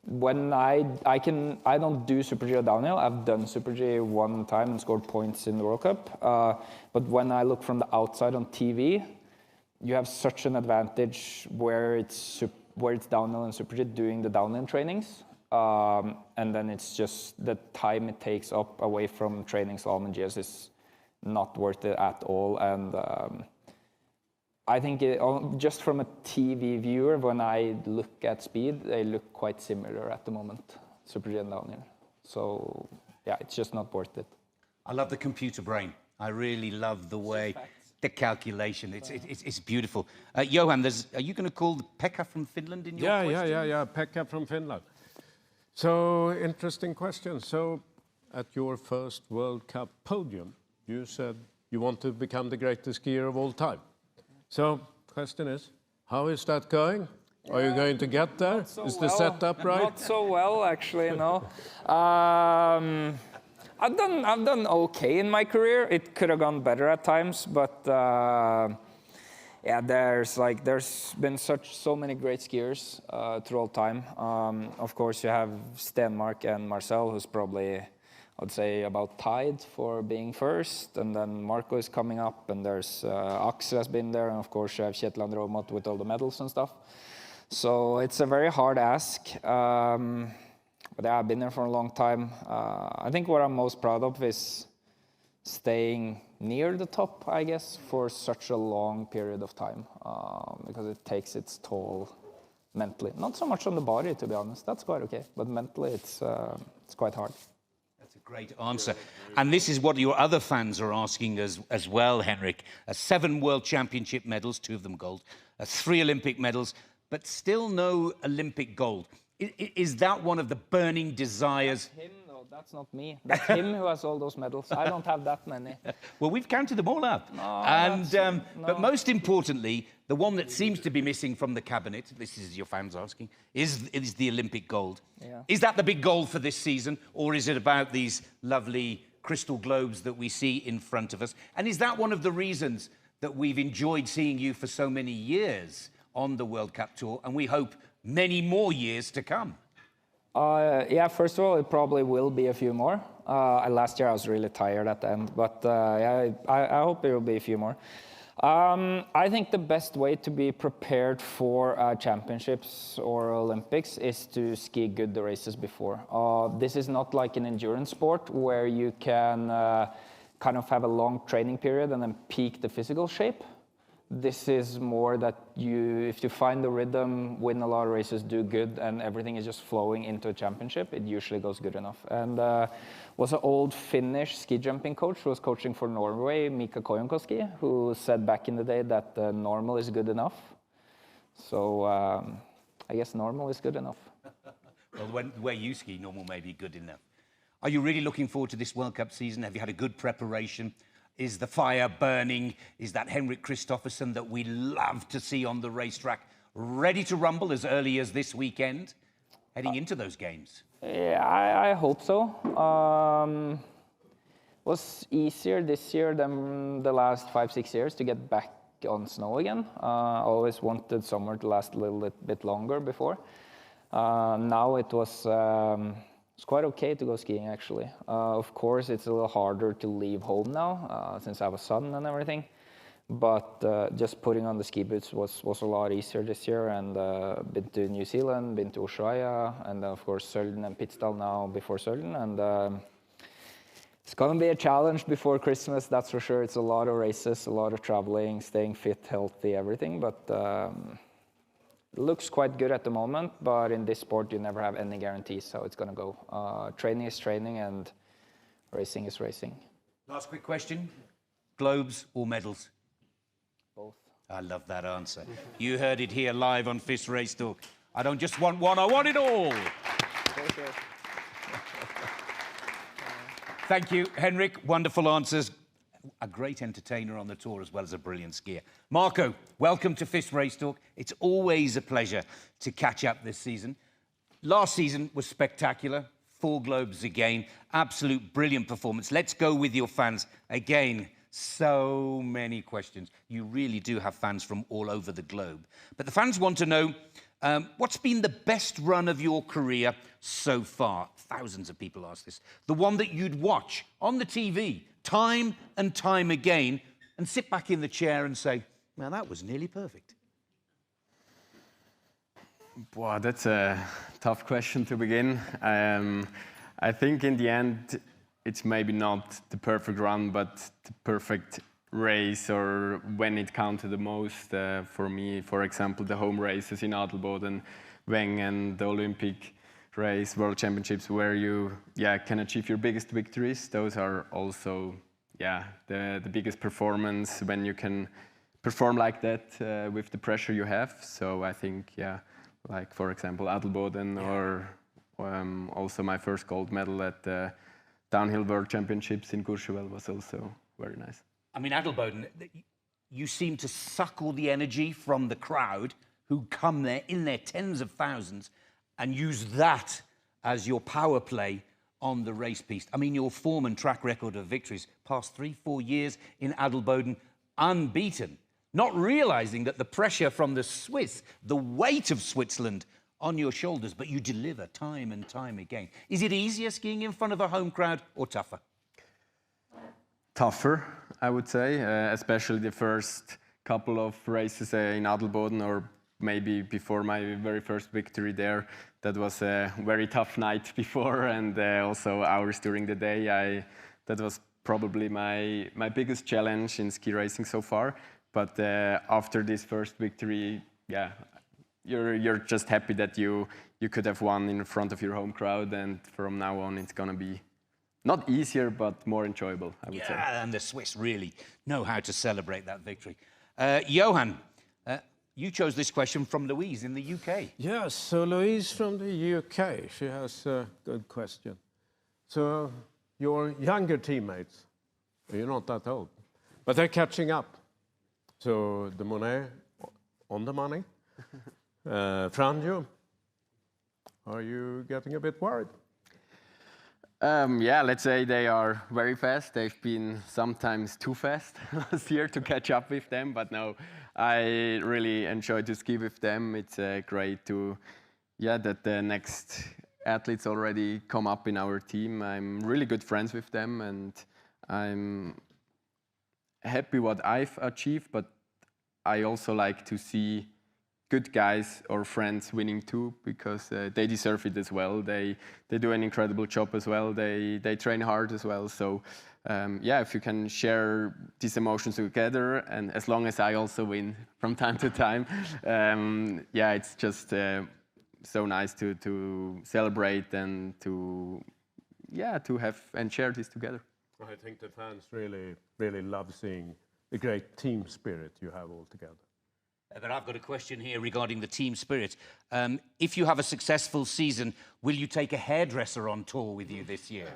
when I don't do Super G or downhill. I've done Super G one time and scored points in the World Cup. But when I look from the outside on TV, you have such an advantage where it's downhill and Super G doing the downhill trainings. And then it's just the time it takes up away from training slalom and GS is not worth it at all. And I think just from a TV viewer, when I look at speed, they look quite similar at the moment, Super G and downhill. So yeah, it's just not worth it. I love the computer brain. I really love the way, the calculation. It's beautiful. Johan, are you going to call Pekka from Finland in your question? Yeah, Pekka from Finland. So, interesting question. So, at your first World Cup podium, you said you want to become the greatest skier of all time. So, question is, how is that going? Are you going to get there? Is the setup right? Not so well, actually, no. I've done okay in my career. It could have gone better at times, but yeah, there's been so many great skiers through all time. Of course, you have Stenmark and Marcel, who's probably, I'd say, about tied for being first, and then Marco is coming up, and there's Axel has been there, and of course you have Kjetil and Odermatt with all the medals and stuff. So it's a very hard ask, but yeah, I've been there for a long time. I think what I'm most proud of is staying near the top, I guess, for such a long period of time, because it takes its toll mentally. Not so much on the body, to be honest. That's quite okay, but mentally it's quite hard. Great answer. And this is what your other fans are asking as well, Henrik. 7 World Championship medals, 2 of them gold, 3 Olympic medals, but still no Olympic gold. Is that one of the burning desires? That's him, though. That's not me. That's him who has all those medals. I don't have that many. Well, we've counted them all up. But most importantly, the one that seems to be missing from the cabinet, this is your fans asking, is the Olympic gold. Yeah. Is that the big goal for this season, or is it about these lovely crystal globes that we see in front of us? And is that one of the reasons that we've enjoyed seeing you for so many years on the World Cup Tour, and we hope many more years to come? Yeah, first of all, it probably will be a few more. Last year I was really tired at the end, but yeah, I hope there will be a few more. I think the best way to be prepared for championships or Olympics is to ski good the races before. This is not like an endurance sport where you can kind of have a long training period and then peak the physical shape. This is more that if you find the rhythm, win a lot of races, do good, and everything is just flowing into a championship, it usually goes good enough. And was an old Finnish ski jumping coach who was coaching for Norway, Mika Kojonkoski, who said back in the day that normal is good enough. So I guess normal is good enough. Well, the way you ski, normal may be good enough. Are you really looking forward to this World Cup season? Have you had a good preparation? Is the fire burning? Is that Henrik Kristoffersen that we love to see on the racetrack ready to rumble as early as this weekend, heading into those games? Yeah, I hope so. It was easier this year than the last 5-6 years to get back on snow again. I always wanted summer to last a little bit longer before. Now it was... It's quite okay to go skiing, actually. Of course, it's a little harder to leave home now, since I have a son and everything. But just putting on the ski boots was a lot easier this year. And been to New Zealand, been to Ushuaia, and of course Soelden and Pitstall now before Soelden. And it's going to be a challenge before Christmas, that's for sure. It's a lot of races, a lot of traveling, staying fit, healthy, everything. But it looks quite good at the moment, but in this sport, you never have any guarantees how it's going to go. Training is training, and racing is racing. Last quick question. Globes or medals? Both. I love that answer. You heard it here live on FIS Race Talk. I don't just want one, I want it all. Thank you, Henrik. Wonderful answers. A great entertainer on the tour as well as a brilliant skier. Marco, welcome to FIS Race Talk. It's always a pleasure to catch up this season. Last season was spectacular. 4 globes again. Absolute brilliant performance. Let's go with your fans. Again, so many questions. You really do have fans from all over the globe. But the fans want to know, what's been the best run of your career so far? Thousands of people ask this. The one that you'd watch on the TV time and time again and sit back in the chair and say, man, that was nearly perfect. Wow, that's a tough question to begin. I think in the end, it's maybe not the perfect run, but the perfect race, or when it counted the most for me. For example, the home races in Adelboden, Wengen, the Olympic race, World Championships, where you can achieve your biggest victories. Those are also the biggest performance when you can perform like that with the pressure you have. So I think like for example Adelboden, or also my first gold medal at the Downhill World Championships in Courchevel was also very nice. I mean, Adelboden, you seem to suck all the energy from the crowd who come there in their tens of thousands and use that as your power play on the race piste. I mean, your form and track record of victories past 3-4 years in Adelboden, unbeaten, not realizing that the pressure from the Swiss, the weight of Switzerland on your shoulders, but you deliver time and time again. Is it easier skiing in front of a home crowd or tougher? Tougher, I would say, especially the first couple of races in Adelboden, or maybe before my very first victory there. That was a very tough night before, and also hours during the day. That was probably my biggest challenge in ski racing so far. But after this first victory, you're just happy that you could have won in front of your home crowd, and from now on it's gonna be not easier, but more enjoyable, I would say. Yeah, and the Swiss really know how to celebrate that victory. Johan, you chose this question from Louise in the UK. Yes, so Louise from the UK, she has a good question. So your younger teammates, you're not that old, but they're catching up. So the Monet on the money. Franjo, are you getting a bit worried? Let's say they are very fast. They've been sometimes too fast last year to catch up with them, but no, I really enjoy to ski with them. It's great to, that the next athletes already come up in our team. I'm really good friends with them, and I'm happy what I've achieved, but I also like to see good guys or friends winning too, because they deserve it as well. They do an incredible job as well. They train hard as well. So if you can share these emotions together, and as long as I also win from time to time, it's just so nice to celebrate and to have and share this together. I think the fans really love seeing the great team spirit you have all together. But I've got a question here regarding the team spirit. If you have a successful season, will you take a hairdresser on tour with you this year?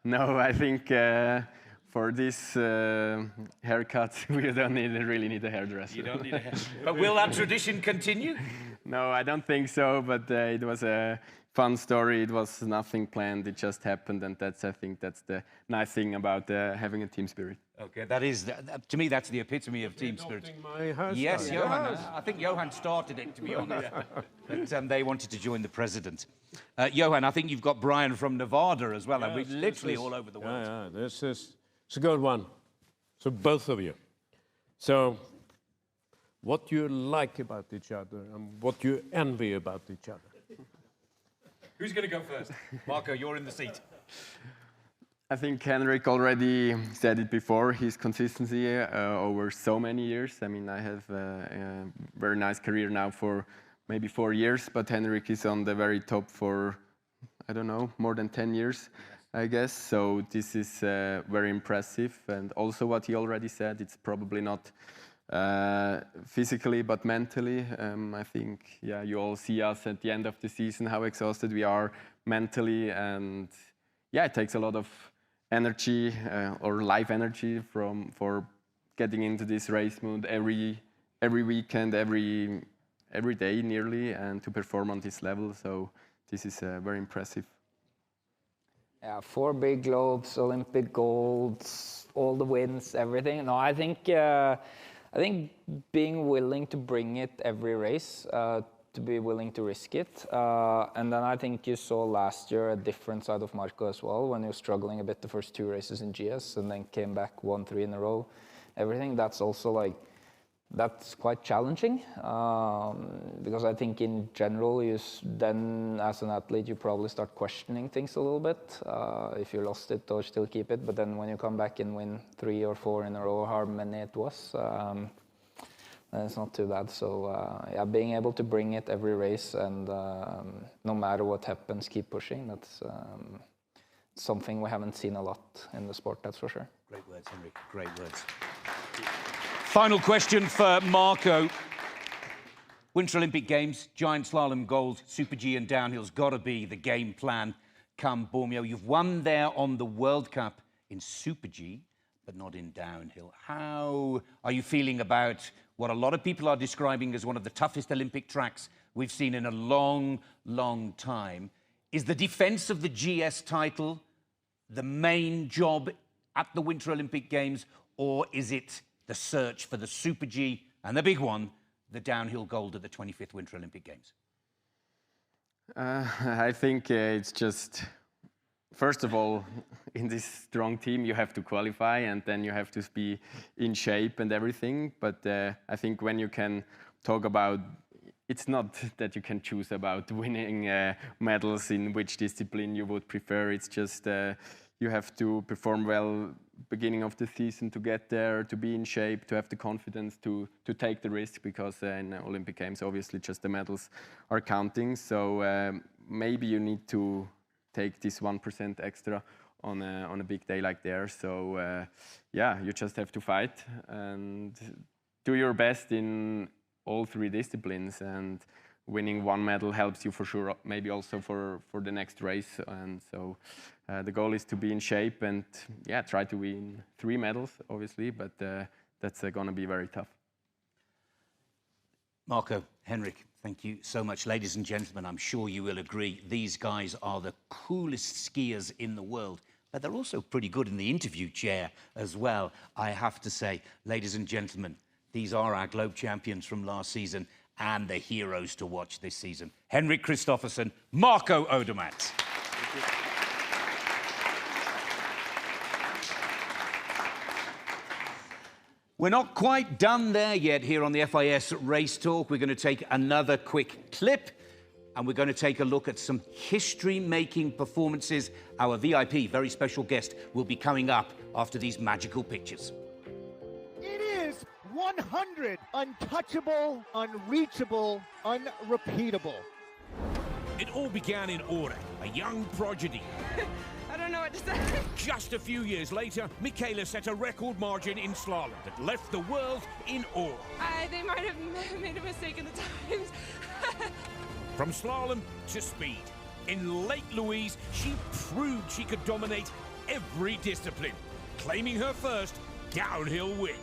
No, I think for this haircut, we don't really need a hairdresser. You don't need a hairdresser. But will that tradition continue? No, I don't think so, but it was a fun story. It was nothing planned, it just happened, and I think that's the nice thing about having a team spirit. Okay, that is, to me, that's the epitome of team spirit. Yes, Johan. I think Johan started it, to be honest. But they wanted to join the president. Johan, I think you've got Brian from Nevada as well, and we're literally all over the world. Yeah, this is it's a good one. So both of you. So what you like about each other and what you envy about each other. Who's going to go first? Marco, you're in the seat. I think Henrik already said it before, his consistency over so many years. I mean, I have a very nice career now for maybe 4 years, but Henrik is on the very top for, I don't know, more than 10 years, I guess. So this is very impressive. And also what he already said, it's probably not physically, but mentally. I think, you all see us at the end of the season, how exhausted we are mentally. And it takes a lot of energy or life energy for getting into this race mood every weekend, every every day nearly and to perform on this level. So this is very impressive. Yeah, 4 big globes, Olympic golds, all the wins, everything. No, I think being willing to bring it every race, to be willing to risk it. And then I think you saw last year a different side of Marco as well, when he was struggling a bit the first 2 races in GS and then came back, won 3 in a row. Everything, that's also like, that's quite challenging, because I think in general, then as an athlete, you probably start questioning things a little bit. If you lost it or still keep it, but then when you come back and win 3 or 4 in a row, how many it was, then it's not too bad. So yeah, being able to bring it every race and no matter what happens, keep pushing, that's something we haven't seen a lot in the sport, that's for sure. Great words, Henrik, great words. Final question for Marco. Winter Olympic Games, giant slalom gold, Super G and downhill's got to be the game plan come Bormio. You've won there on the World Cup in Super G, but not in downhill. How are you feeling about what a lot of people are describing as one of the toughest Olympic tracks we've seen in a long, long time? Is the defense of the GS title the main job at the Winter Olympic Games, or is it the search for the Super G and the big one, the downhill gold at the 25th Winter Olympic Games? I think it's just, first of all, in this strong team, you have to qualify and then you have to be in shape and everything. But I think when you can talk about, it's not that you can choose about winning medals in which discipline you would prefer. It's just you have to perform well beginning of the season to get there, to be in shape, to have the confidence to take the risk, because in Olympic Games, obviously, just the medals are counting. So maybe you need to take this 1% extra on a big day like there. So yeah, you just have to fight and do your best in all 3 disciplines, and winning 1 medal helps you for sure, maybe also for the next race. And so the goal is to be in shape and yeah, try to win 3 medals, obviously, but that's going to be very tough. Marco, Henrik, thank you so much. Ladies and gentlemen, I'm sure you will agree, these guys are the coolest skiers in the world, but they're also pretty good in the interview chair as well, I have to say. Ladies and gentlemen, these are our globe champions from last season and the heroes to watch this season. Henrik Kristoffersen, Marco Odermatt. We're not quite done there yet here on the FIS Race Talk. We're going to take another quick clip and we're going to take a look at some history-making performances. Our VIP, very special guest, will be coming up after these magical pictures. It is 100, untouchable, unreachable, unrepeatable. It all began in Odermatt, a young prodigy. I don't know what to say. Just a few years later, Mikaela set a record margin in slalom that left the world in awe. They might have made a mistake in the times. From slalom to speed, in Lake Louise, she proved she could dominate every discipline, claiming her first downhill win.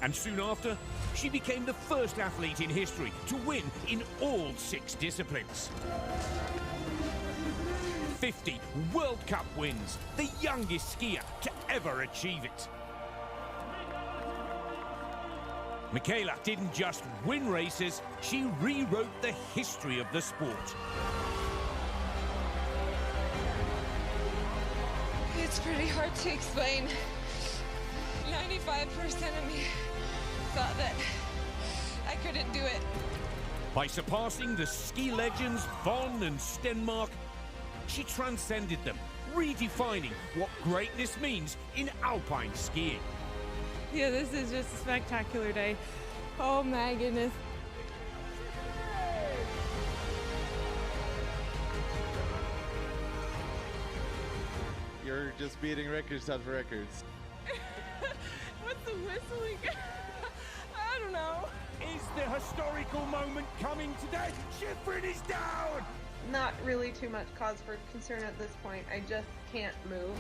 And soon after, she became the first athlete in history to win in all 6 disciplines. 50 World Cup wins, the youngest skier to ever achieve it. Mikaela didn't just win races, she rewrote the history of the sport. It's pretty hard to explain. 95% of me thought that I couldn't do it. By surpassing the ski legends Von and Stenmark, she transcended them, redefining what greatness means in alpine skiing. Yeah, this is just a spectacular day. Oh my goodness. You're just beating records after records. What's the whistling? I don't know. Is the historical moment coming today? Shiffrin is down! Not really too much cause for concern at this point. I just can't move.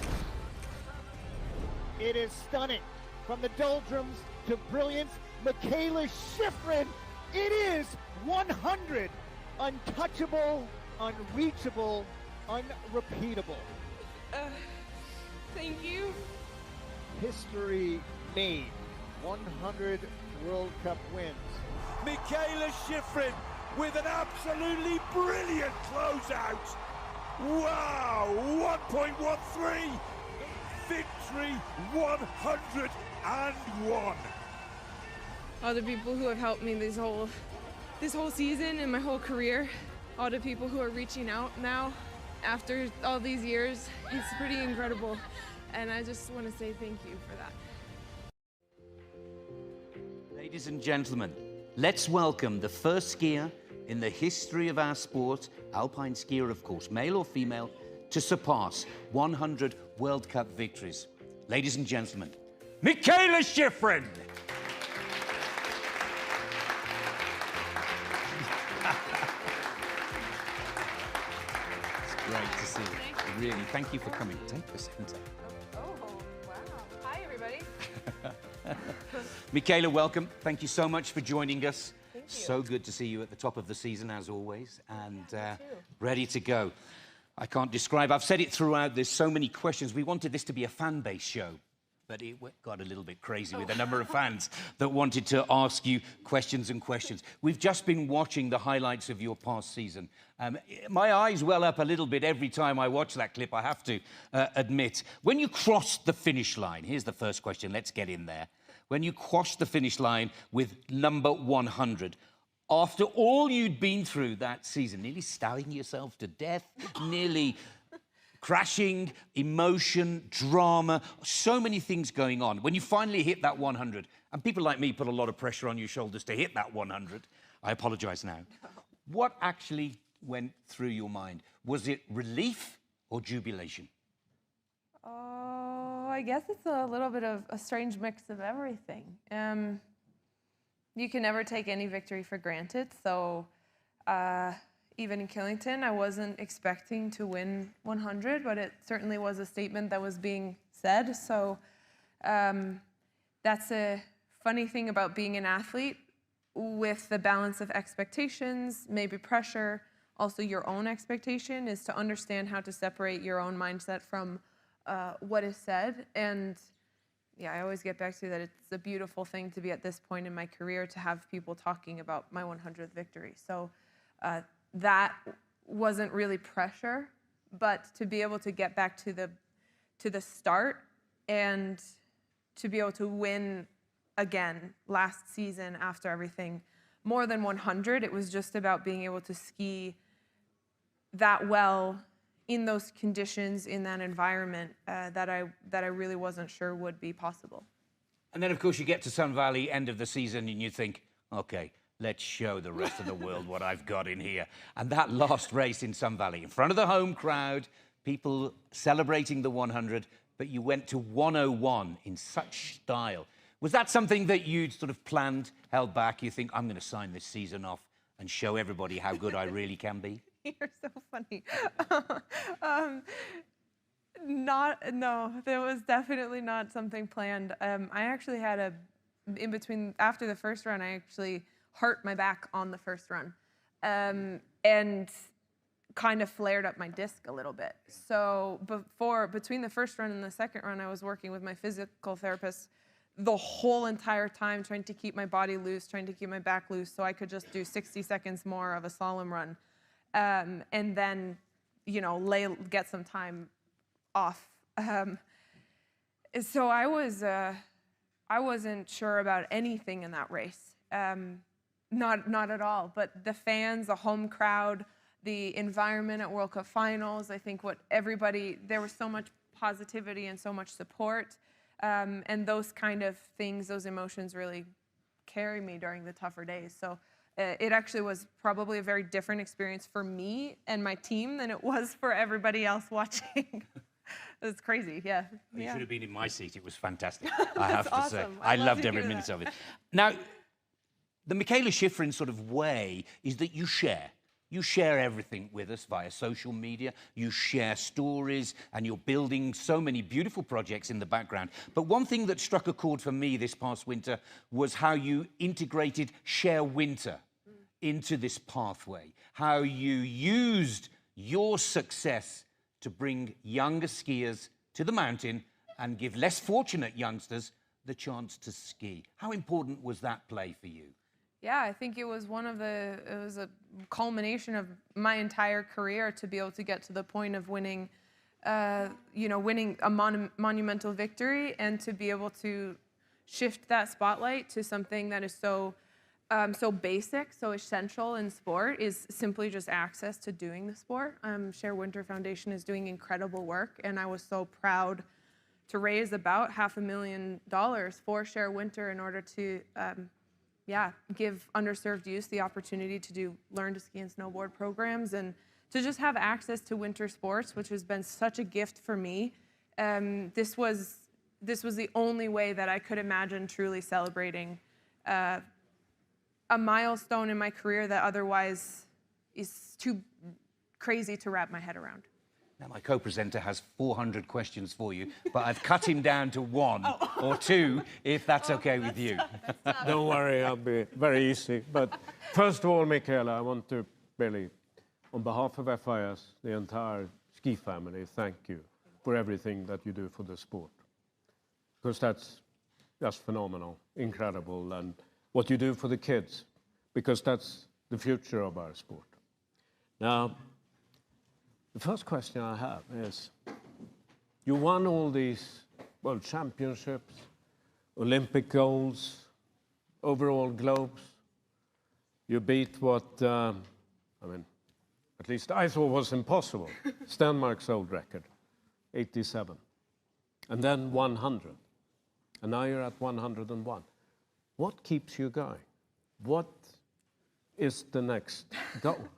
It is stunning. From the doldrums to brilliance, Mikaela Shiffrin It is 100. Untouchable, unreachable, unrepeatable. Thank you. History made. 100 World Cup wins. Mikaela Shiffrin with an absolutely brilliant closeout. Wow, 1.13. Victory 101. All the people who have helped me this whole season and my whole career, all the people who are reaching out now after all these years, it's pretty incredible. And I just want to say thank you for that. Ladies and gentlemen, let's welcome the first skier in the history of our sport, alpine skier, of course, male or female, to surpass 100 World Cup victories. Ladies and gentlemen, Mikaela Shiffrin! It's great to see you. Really, thank you for coming. Take the center. Oh, wow. Hi, everybody. Mikaela, welcome. Thank you so much for joining us. Thank you. So good to see you at the top of the season, as always, and ready to go. I can't describe, I've said it throughout, there's so many questions. We wanted this to be a fan-based show, but it got a little bit crazy with the number of fans that wanted to ask you questions and questions. We've just been watching the highlights of your past season. My eyes well up a little bit every time I watch that clip, I have to admit. When you crossed the finish line, here's the first question, let's get in there. When you crossed the finish line with number 100, after all you'd been through that season, nearly starving yourself to death, nearly crashing, emotion, drama, so many things going on. When you finally hit that 100, and people like me put a lot of pressure on your shoulders to hit that 100, I apologize now. What actually went through your mind? Was it relief or jubilation? Oh, I guess it's a little bit of a strange mix of everything. You can never take any victory for granted, so even in Killington, I wasn't expecting to win 100, but it certainly was a statement that was being said, so that's a funny thing about being an athlete, with the balance of expectations, maybe pressure, also your own expectation, is to understand how to separate your own mindset from what is said. And yeah, I always get back to that it's a beautiful thing to be at this point in my career, to have people talking about my 100th victory. So that wasn't really pressure, but to be able to get back to the start and to be able to win again last season after everything, more than 100, it was just about being able to ski that well in those conditions, in that environment, that I really wasn't sure would be possible. And then, of course, you get to Sun Valley, end of the season, and you think, okay, let's show the rest of the world what I've got in here. And that last race in Sun Valley, in front of the home crowd, people celebrating the 100, but you went to 101 in such style. Was that something that you'd sort of planned, held back? You think, I'm going to sign this season off and show everybody how good I really can be? You're so funny. No, there was definitely not something planned. I actually had after the first run, I actually hurt my back on the first run, and kind of flared up my disc a little bit. So between the first run and the second run, I was working with my physical therapist the whole entire time, trying to keep my body loose, trying to keep my back loose, so I could just do 60 seconds more of a slalom run. And then, you know, get some time off. So I wasn't sure about anything in that race, not at all. But the fans, the home crowd, the environment at World Cup finals, I think there was so much positivity and so much support, and those kind of things, those emotions really carry me during the tougher days. So. It actually was probably a very different experience for me and my team than it was for everybody else watching. It was crazy, yeah. You should have been in my seat. It was fantastic, I have to say. Awesome. I loved every minute of it. Now, the Mikaela Shiffrin sort of way is that you share. You share everything with us via social media. You share stories, and you're building so many beautiful projects in the background. But one thing that struck a chord for me this past winter was how you integrated Share Winter into this pathway, how you used your success to bring younger skiers to the mountain and give less fortunate youngsters the chance to ski. How important was that play for you? Yeah, I think it was it was a culmination of my entire career to be able to get to the point of winning, winning a monumental victory, and to be able to shift that spotlight to something that is so basic, so essential in sport, is simply just access to doing the sport. Cher Winter Foundation is doing incredible work, and I was so proud to raise about $500,000 for Cher Winter in order to give underserved youth the opportunity to learn to ski and snowboard programs, and to just have access to winter sports, which has been such a gift for me. This was the only way that I could imagine truly celebrating a milestone in my career that otherwise is too crazy to wrap my head around. Now, my co-presenter has 400 questions for you, but I've cut him down to one or two, if that's okay with you. Don't worry, I'll be very easy. But first of all, Mikaela, I want to really, on behalf of FIS, the entire ski family, thank you for everything that you do for the sport. Because that's just phenomenal, incredible, and what you do for the kids, because that's the future of our sport. Now, the first question I have is, you won all these world championships, Olympic golds, overall globes. You beat what, at least I thought was impossible, Stenmark's old record, 87. And then 100. And now you're at 101. What keeps you going? What is the next goal?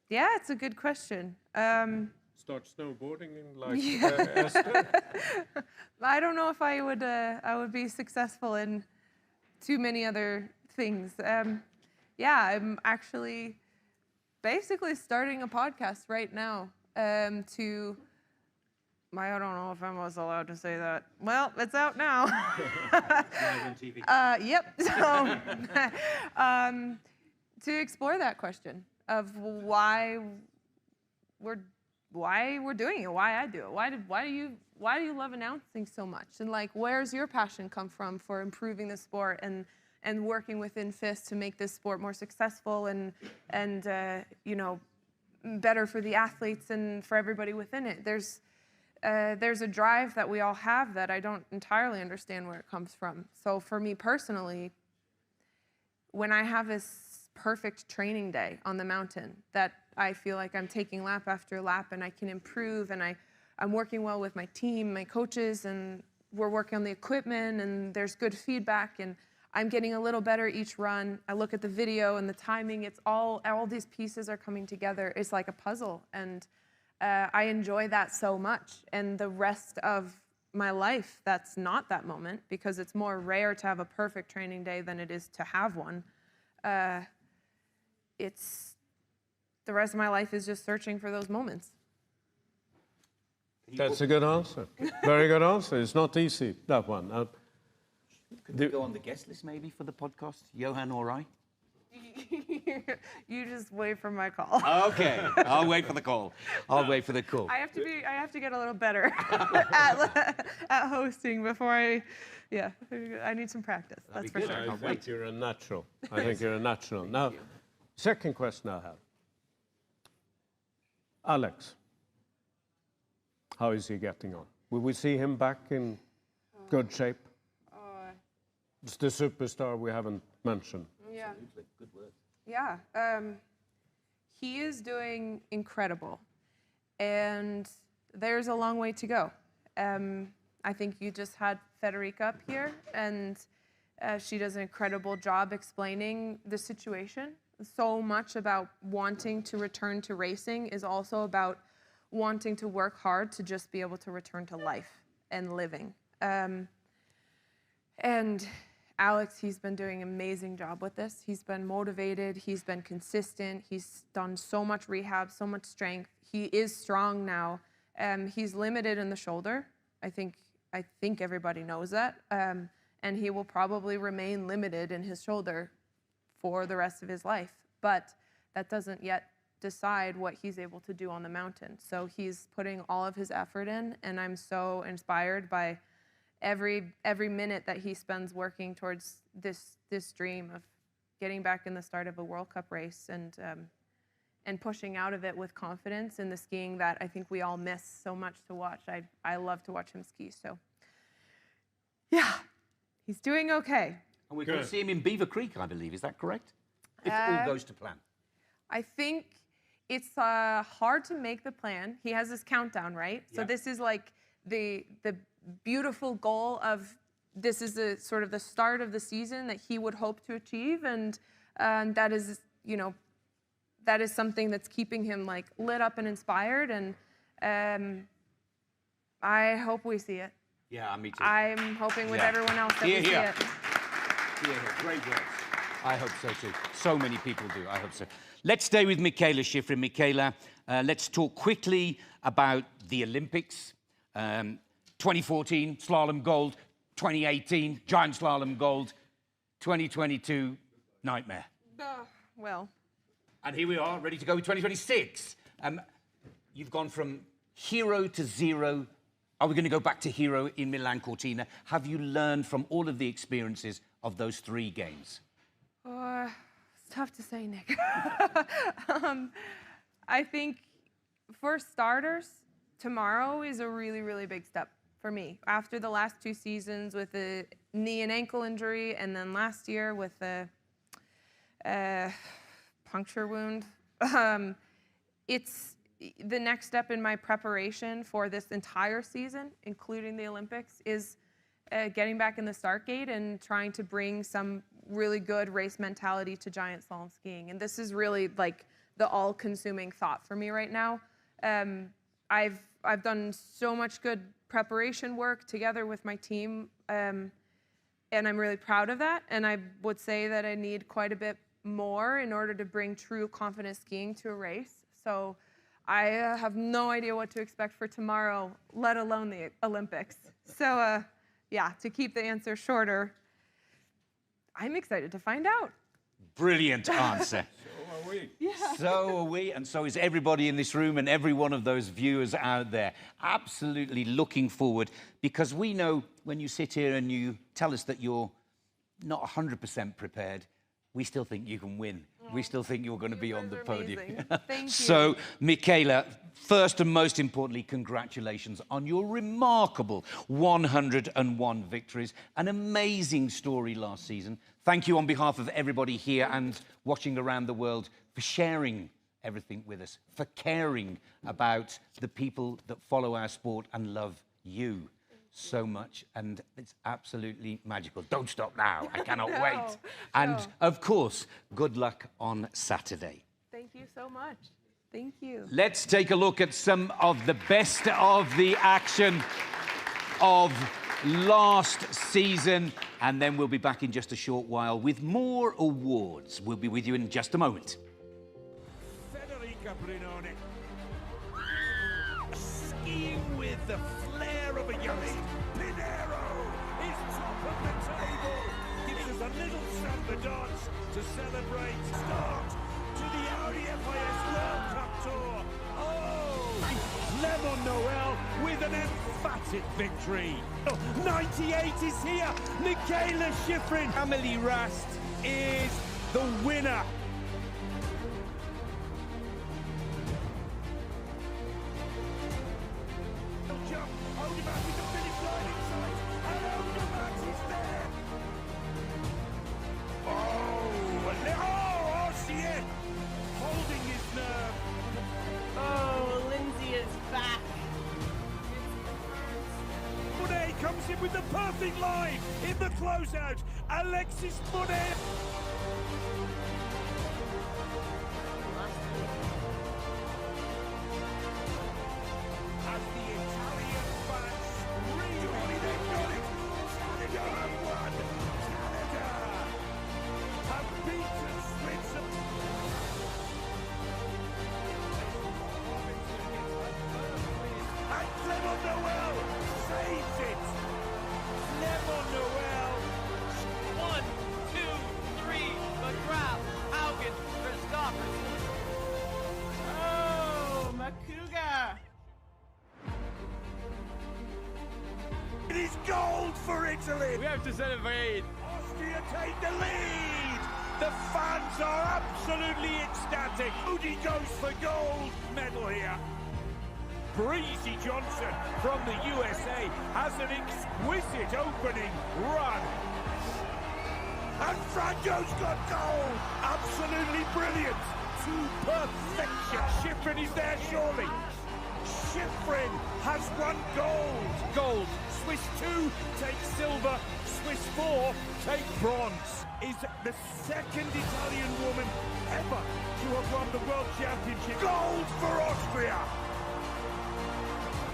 Yeah, it's a good question. Start snowboarding in Esther? I don't know if I would be successful in too many other things. I'm actually basically starting a podcast right now I don't know if I was allowed to say that. Well, it's out now. Live on TV. Yep. So, to explore that question of why we're doing it, why I do it, why do you love announcing so much, and like where's your passion come from for improving the sport and working within FIS to make this sport more successful and better for the athletes and for everybody within it. There's a drive that we all have that I don't entirely understand where it comes from. So for me personally, when I have this perfect training day on the mountain that I feel like I'm taking lap after lap and I can improve, and I'm working well with my team, my coaches, and we're working on the equipment, and there's good feedback, and I'm getting a little better each run. I look at the video and the timing, it's all these pieces are coming together. It's like a puzzle, and I enjoy that so much. And the rest of my life, that's not that moment, because it's more rare to have a perfect training day than it is to have one. The rest of my life is just searching for those moments. That's a good answer. Very good answer. It's not easy, that one. Could we go on the guest list maybe for the podcast, Johan or I? You just wait for my call. Okay, I'll wait for the call. I'll wait for the call. I have to get a little better at hosting before I need some practice. That's for sure. I think you're a natural. I think you're a natural. Now, second question I have. Alex, how is he getting on? Will we see him back in good shape? It's the superstar we haven't mentioned. Yeah. Absolutely. Good word. Yeah. He is doing incredible. And there's a long way to go. I think you just had Federica up here, and she does an incredible job explaining the situation. So much about wanting to return to racing is also about wanting to work hard to just be able to return to life and living. And Alex, he's been doing an amazing job with this. He's been motivated, he's been consistent, he's done so much rehab, so much strength. He is strong now. He's limited in the shoulder. I think everybody knows that. and he will probably remain limited in his shoulder for the rest of his life. But that doesn't yet decide what he's able to do on the mountain. So he's putting all of his effort in, and I'm so inspired by every minute that he spends working towards this dream of getting back in the start of a World Cup race and pushing out of it with confidence in the skiing that I think we all miss so much to watch. I love to watch him ski. So yeah, he's doing okay. And we're going to see him in Beaver Creek, I believe. Is that correct? If all goes to plan. I think it's hard to make the plan. He has this countdown, right? So this is like the beautiful goal of, this is the sort of the start of the season that he would hope to achieve, and that is, you know, that is something that's keeping him like lit up and inspired, and I hope we see it. Yeah, me too. I'm hoping with everyone else that we see it. Great words. I hope so too. So many people do. I hope so. Let's stay with Mikaela Shiffrin. Mikaela, let's talk quickly about the Olympics. 2014, slalom gold. 2018, giant slalom gold. 2022, nightmare. Well. And here we are, ready to go with 2026. You've gone from hero to zero. Are we going to go back to hero in Milan Cortina? Have you learned from all of the experiences of those 3 games? It's tough to say, Nick. I think, for starters, tomorrow is a really, really big step for me. After the last 2 seasons with a knee and ankle injury, and then last year with a puncture wound, it's the next step in my preparation for this entire season, including the Olympics, is getting back in the start gate and trying to bring some really good race mentality to giant slalom skiing. And this is really like the all-consuming thought for me right now. I've done so much good preparation work together with my team, and I'm really proud of that. And I would say that I need quite a bit more in order to bring true confident skiing to a race. So I have no idea what to expect for tomorrow, let alone the Olympics. So yeah, to keep the answer shorter, I'm excited to find out. Brilliant answer. So are we. Yeah. So are we, and so is everybody in this room and every one of those viewers out there. Absolutely looking forward, because we know when you sit here and you tell us that you're not 100% prepared, we still think you can win. We still think you're going to be on the podium. Thank you. So, Mikaela, first and most importantly, congratulations on your remarkable 101 victories. An amazing story last season. Thank you on behalf of everybody here and watching around the world for sharing everything with us, for caring about the people that follow our sport and love you so much, and it's absolutely magical. Don't stop now. I cannot wait. And of course, good luck on Saturday. Thank you so much. Thank you. Let's take a look at some of the best of the action of last season, and then we'll be back in just a short while with more awards. We'll be with you in just a moment. Federica Brignone. Skiing with the flair of a youngster. Pinero is top of the table. Gives us a little samba dance to celebrate. Start to the Audi FIS World Cup Tour. Oh! Lemon Noel with an emphatic victory. 98 is here. Mikaela Shiffrin. Amelie Rast is the winner. Jump. Odermatt with the finish line inside. And Odermatt is there. Oh, she is holding his nerve. Oh, Lindsay is back. Monet comes in with the perfect line in the closeout. Alexis Monet. As the Italian fans scream, they got it. Canada have won. Canada have beaten Switzerland. And Clement Noel saves it. Clement Noel for Italy. We have to celebrate. Austria take the lead. The fans are absolutely ecstatic. Udi goes for gold medal here. Breezy Johnson from the USA has an exquisite opening run. And Franco's got gold. Absolutely brilliant. To perfection. Shiffrin is there surely. Shiffrin has won gold. Gold. Swiss 2 take silver. Swiss 4 take bronze. Is the second Italian woman ever to have won the World Championship. Gold for Austria.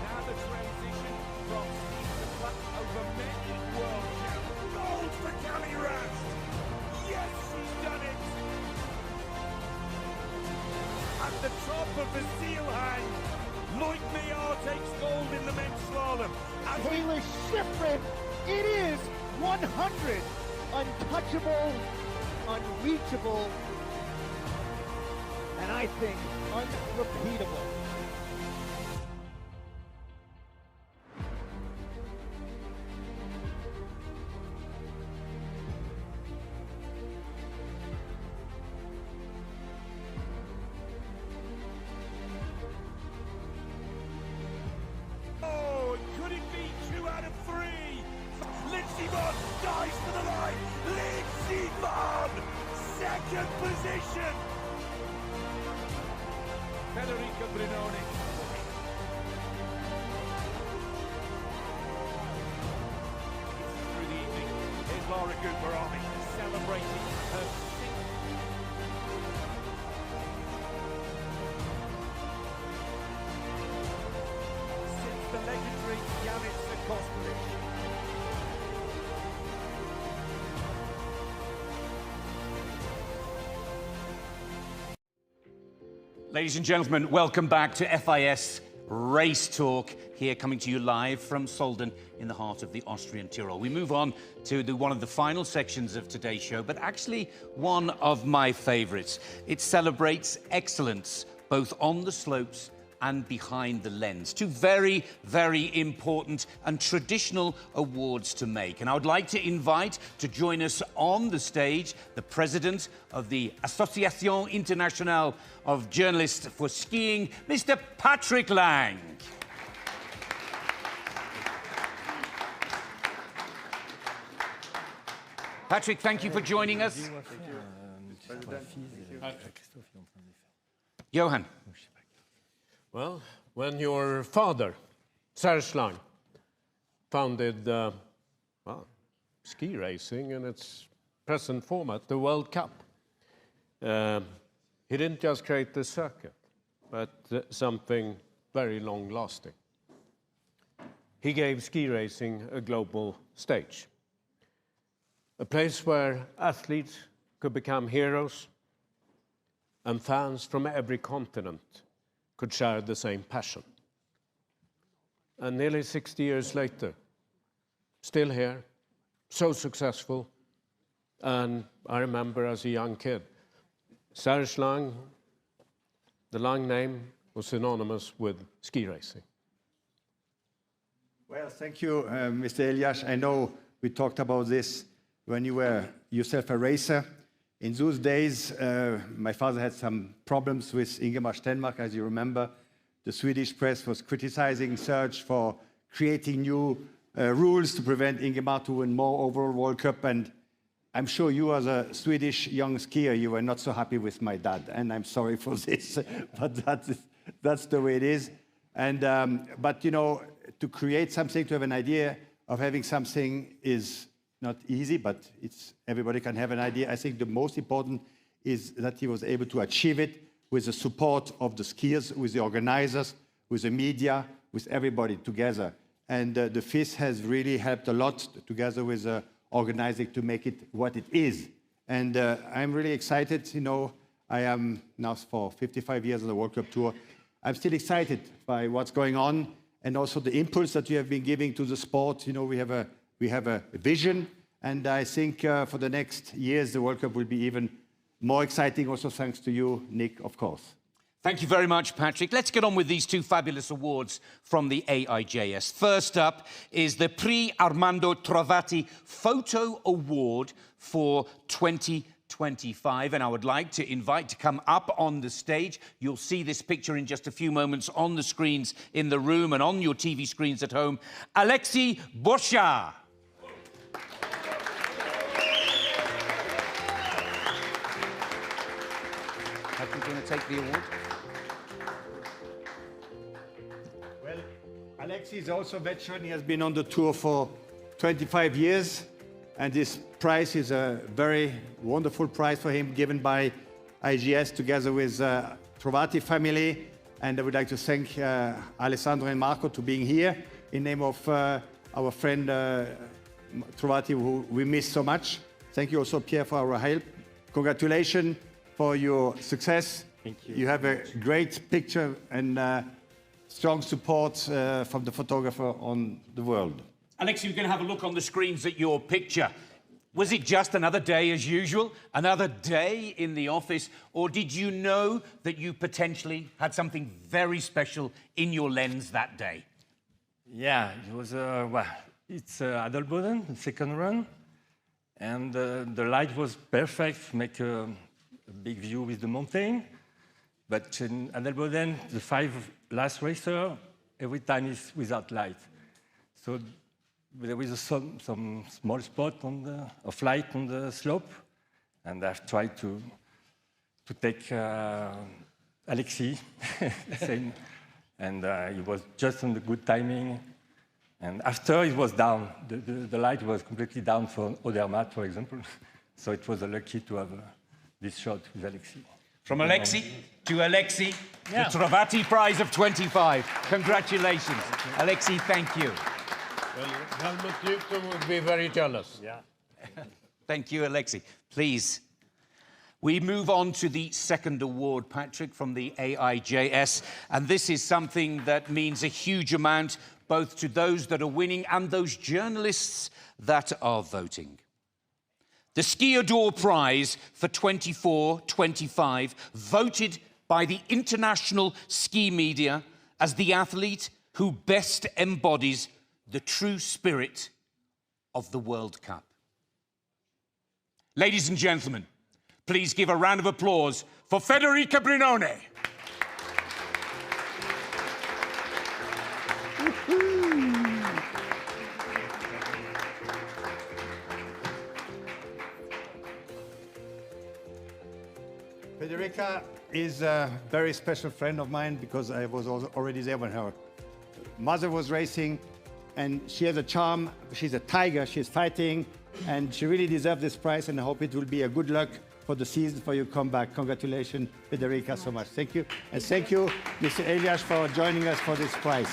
Now the transition from ski to flat over many world champions. Gold for Cami Rast. Yes, she's done it. At the top of the seal hang, Loic Meillard takes gold in the men's slalom. Mikaela Shiffrin, it is 100. Untouchable, unreachable, and I think unrepeatable. Oh, could it be 2 out of 3? Lindsey Vonn dies for the line. Lindsey Vonn, second position. Federica Brignone. Through the evening, here's Laura Gutberami celebrating her 6th. Since the legendary Janica Kostelic. Ladies and gentlemen, welcome back to FIS Race Talk, here coming to you live from Soelden in the heart of the Austrian Tyrol. We move on to one of the final sections of today's show, but actually one of my favorites. It celebrates excellence, both on the slopes and behind the lens. Two very, very important and traditional awards to make. And I would like to invite to join us on the stage the president of the Association Internationale of Journalists for Skiing, Mr. Patrick Lang. Patrick, thank you for joining us. Johan. Well, when your father, Serge Lang, founded ski racing in its present format, the World Cup, he didn't just create the circuit, but something very long-lasting. He gave ski racing a global stage, a place where athletes could become heroes and fans from every continent could share the same passion. And nearly 60 years later, still here, so successful. And I remember as a young kid, Serge Lang, the Lang name was synonymous with ski racing. Well, thank you, Mr. Elias. I know we talked about this when you were yourself a racer. In those days, my father had some problems with Ingemar Stenmark, as you remember. The Swedish press was criticizing Serge for creating new rules to prevent Ingemar to win more overall World Cup. And I'm sure you, as a Swedish young skier, you were not so happy with my dad. And I'm sorry for this, but that's the way it is. And but you know, to create something, to have an idea of having something is not easy, but everybody can have an idea. I think the most important is that he was able to achieve it with the support of the skiers, with the organizers, with the media, with everybody together. And the FIS has really helped a lot together with organizing to make it what it is. And I'm really excited. You know, I am now for 55 years on the World Cup Tour. I'm still excited by what's going on and also the impulse that you have been giving to the sport. You know, we have a vision, and I think for the next years, the World Cup will be even more exciting, also thanks to you, Nick, of course. Thank you very much, Patrick. Let's get on with these two fabulous awards from the AIJS. First up is the Prix Armando Trovati Photo Award for 2025. And I would like to invite to come up on the stage. You'll see this picture in just a few moments on the screens in the room and on your TV screens at home. Alexis Boschard. Patrick, going to take the award? Well, Alexis is also a veteran. He has been on the tour for 25 years. And this prize is a very wonderful prize for him, given by IGS together with Trovati family. And I would like to thank Alessandro and Marco to being here in name of our friend Trovati, who we miss so much. Thank you also, Pierre, for our help. Congratulations for your success. Thank you. You have a great picture and strong support from the photographer on the world. Alexis, we're going to have a look on the screens at your picture. Was it just another day as usual, another day in the office, or did you know that you potentially had something very special in your lens that day? Yeah, it was, well, it's Adelboden, the second run, and the light was perfect, make a big view with the mountain. But in Adelboden, the 5 last racer, every time is without light. So there was some small spot of light on the slope, and I've tried to take Alexis, and it was just on the good timing. And after it was down, the light was completely down for Odermatt, for example. So it was lucky to have this shot with Alexis. From Alexis to Alexis, the Trovati Prize of 25. Congratulations. Alexis, thank you. Well, Helmut Newton would be very jealous. Yeah. Thank you, Alexis. Please. We move on to the second award, Patrick, from the AIJS. And this is something that means a huge amount, both to those that are winning and those journalists that are voting. The Ski d'Or Prize for 24-25, voted by the international ski media as the athlete who best embodies the true spirit of the World Cup. Ladies and gentlemen, please give a round of applause for Federica Brignone. Federica is a very special friend of mine because I was already there when her mother was racing, and she has a charm. She's a tiger. She's fighting, and she really deserves this prize, and I hope it will be a good luck for the season, for your comeback. Congratulations, Federica, so much. Thank you. And thank you, Mr. Elias, for joining us for this prize.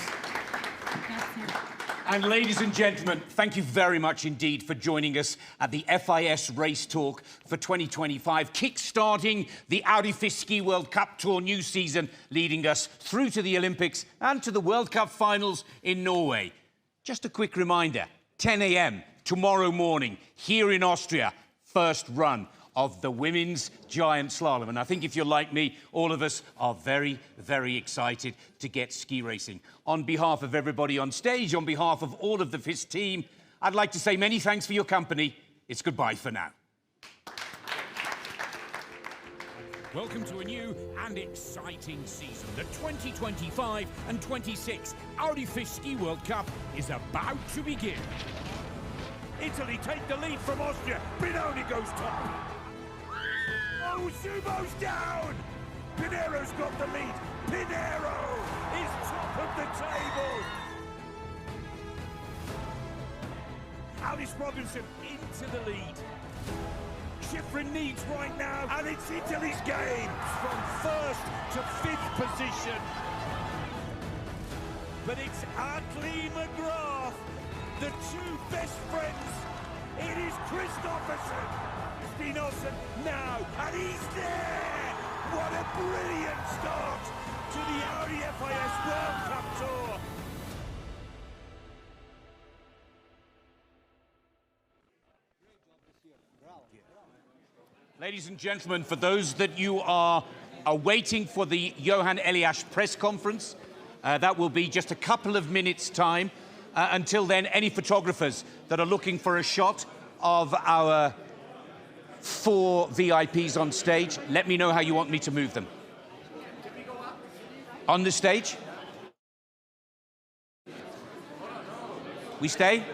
And ladies and gentlemen, thank you very much indeed for joining us at the FIS Race Talk for 2025, kick-starting the FIS Ski World Cup Tour new season, leading us through to the Olympics and to the World Cup finals in Norway. Just a quick reminder, 10 a.m. tomorrow morning, here in Austria, first run of the women's giant slalom. And I think if you're like me, all of us are very, very excited to get ski racing. On behalf of everybody on stage, on behalf of all of the FIS team, I'd like to say many thanks for your company. It's goodbye for now. Welcome to a new and exciting season. The 2025 and 26 FIS Ski World Cup is about to begin. Italy take the lead from Austria. Brignone goes top. Oh, Subo's down! Pinero's got the lead. Pinero is top of the table. Alice Robinson into the lead. Shiffrin needs right now, and it's Italy's game from first to 5th position. But it's Atle McGrath, the two best friends. It is Christopherson. Olsen now, and he's there! What a brilliant start to the Audi FIS World Cup Tour! Ladies and gentlemen, for those that you are are waiting for the Johan Elias press conference. That will be just a couple of minutes' time. Until then, any photographers that are looking for a shot of our 4 VIPs on stage, let me know how you want me to move them. On the stage? We stay?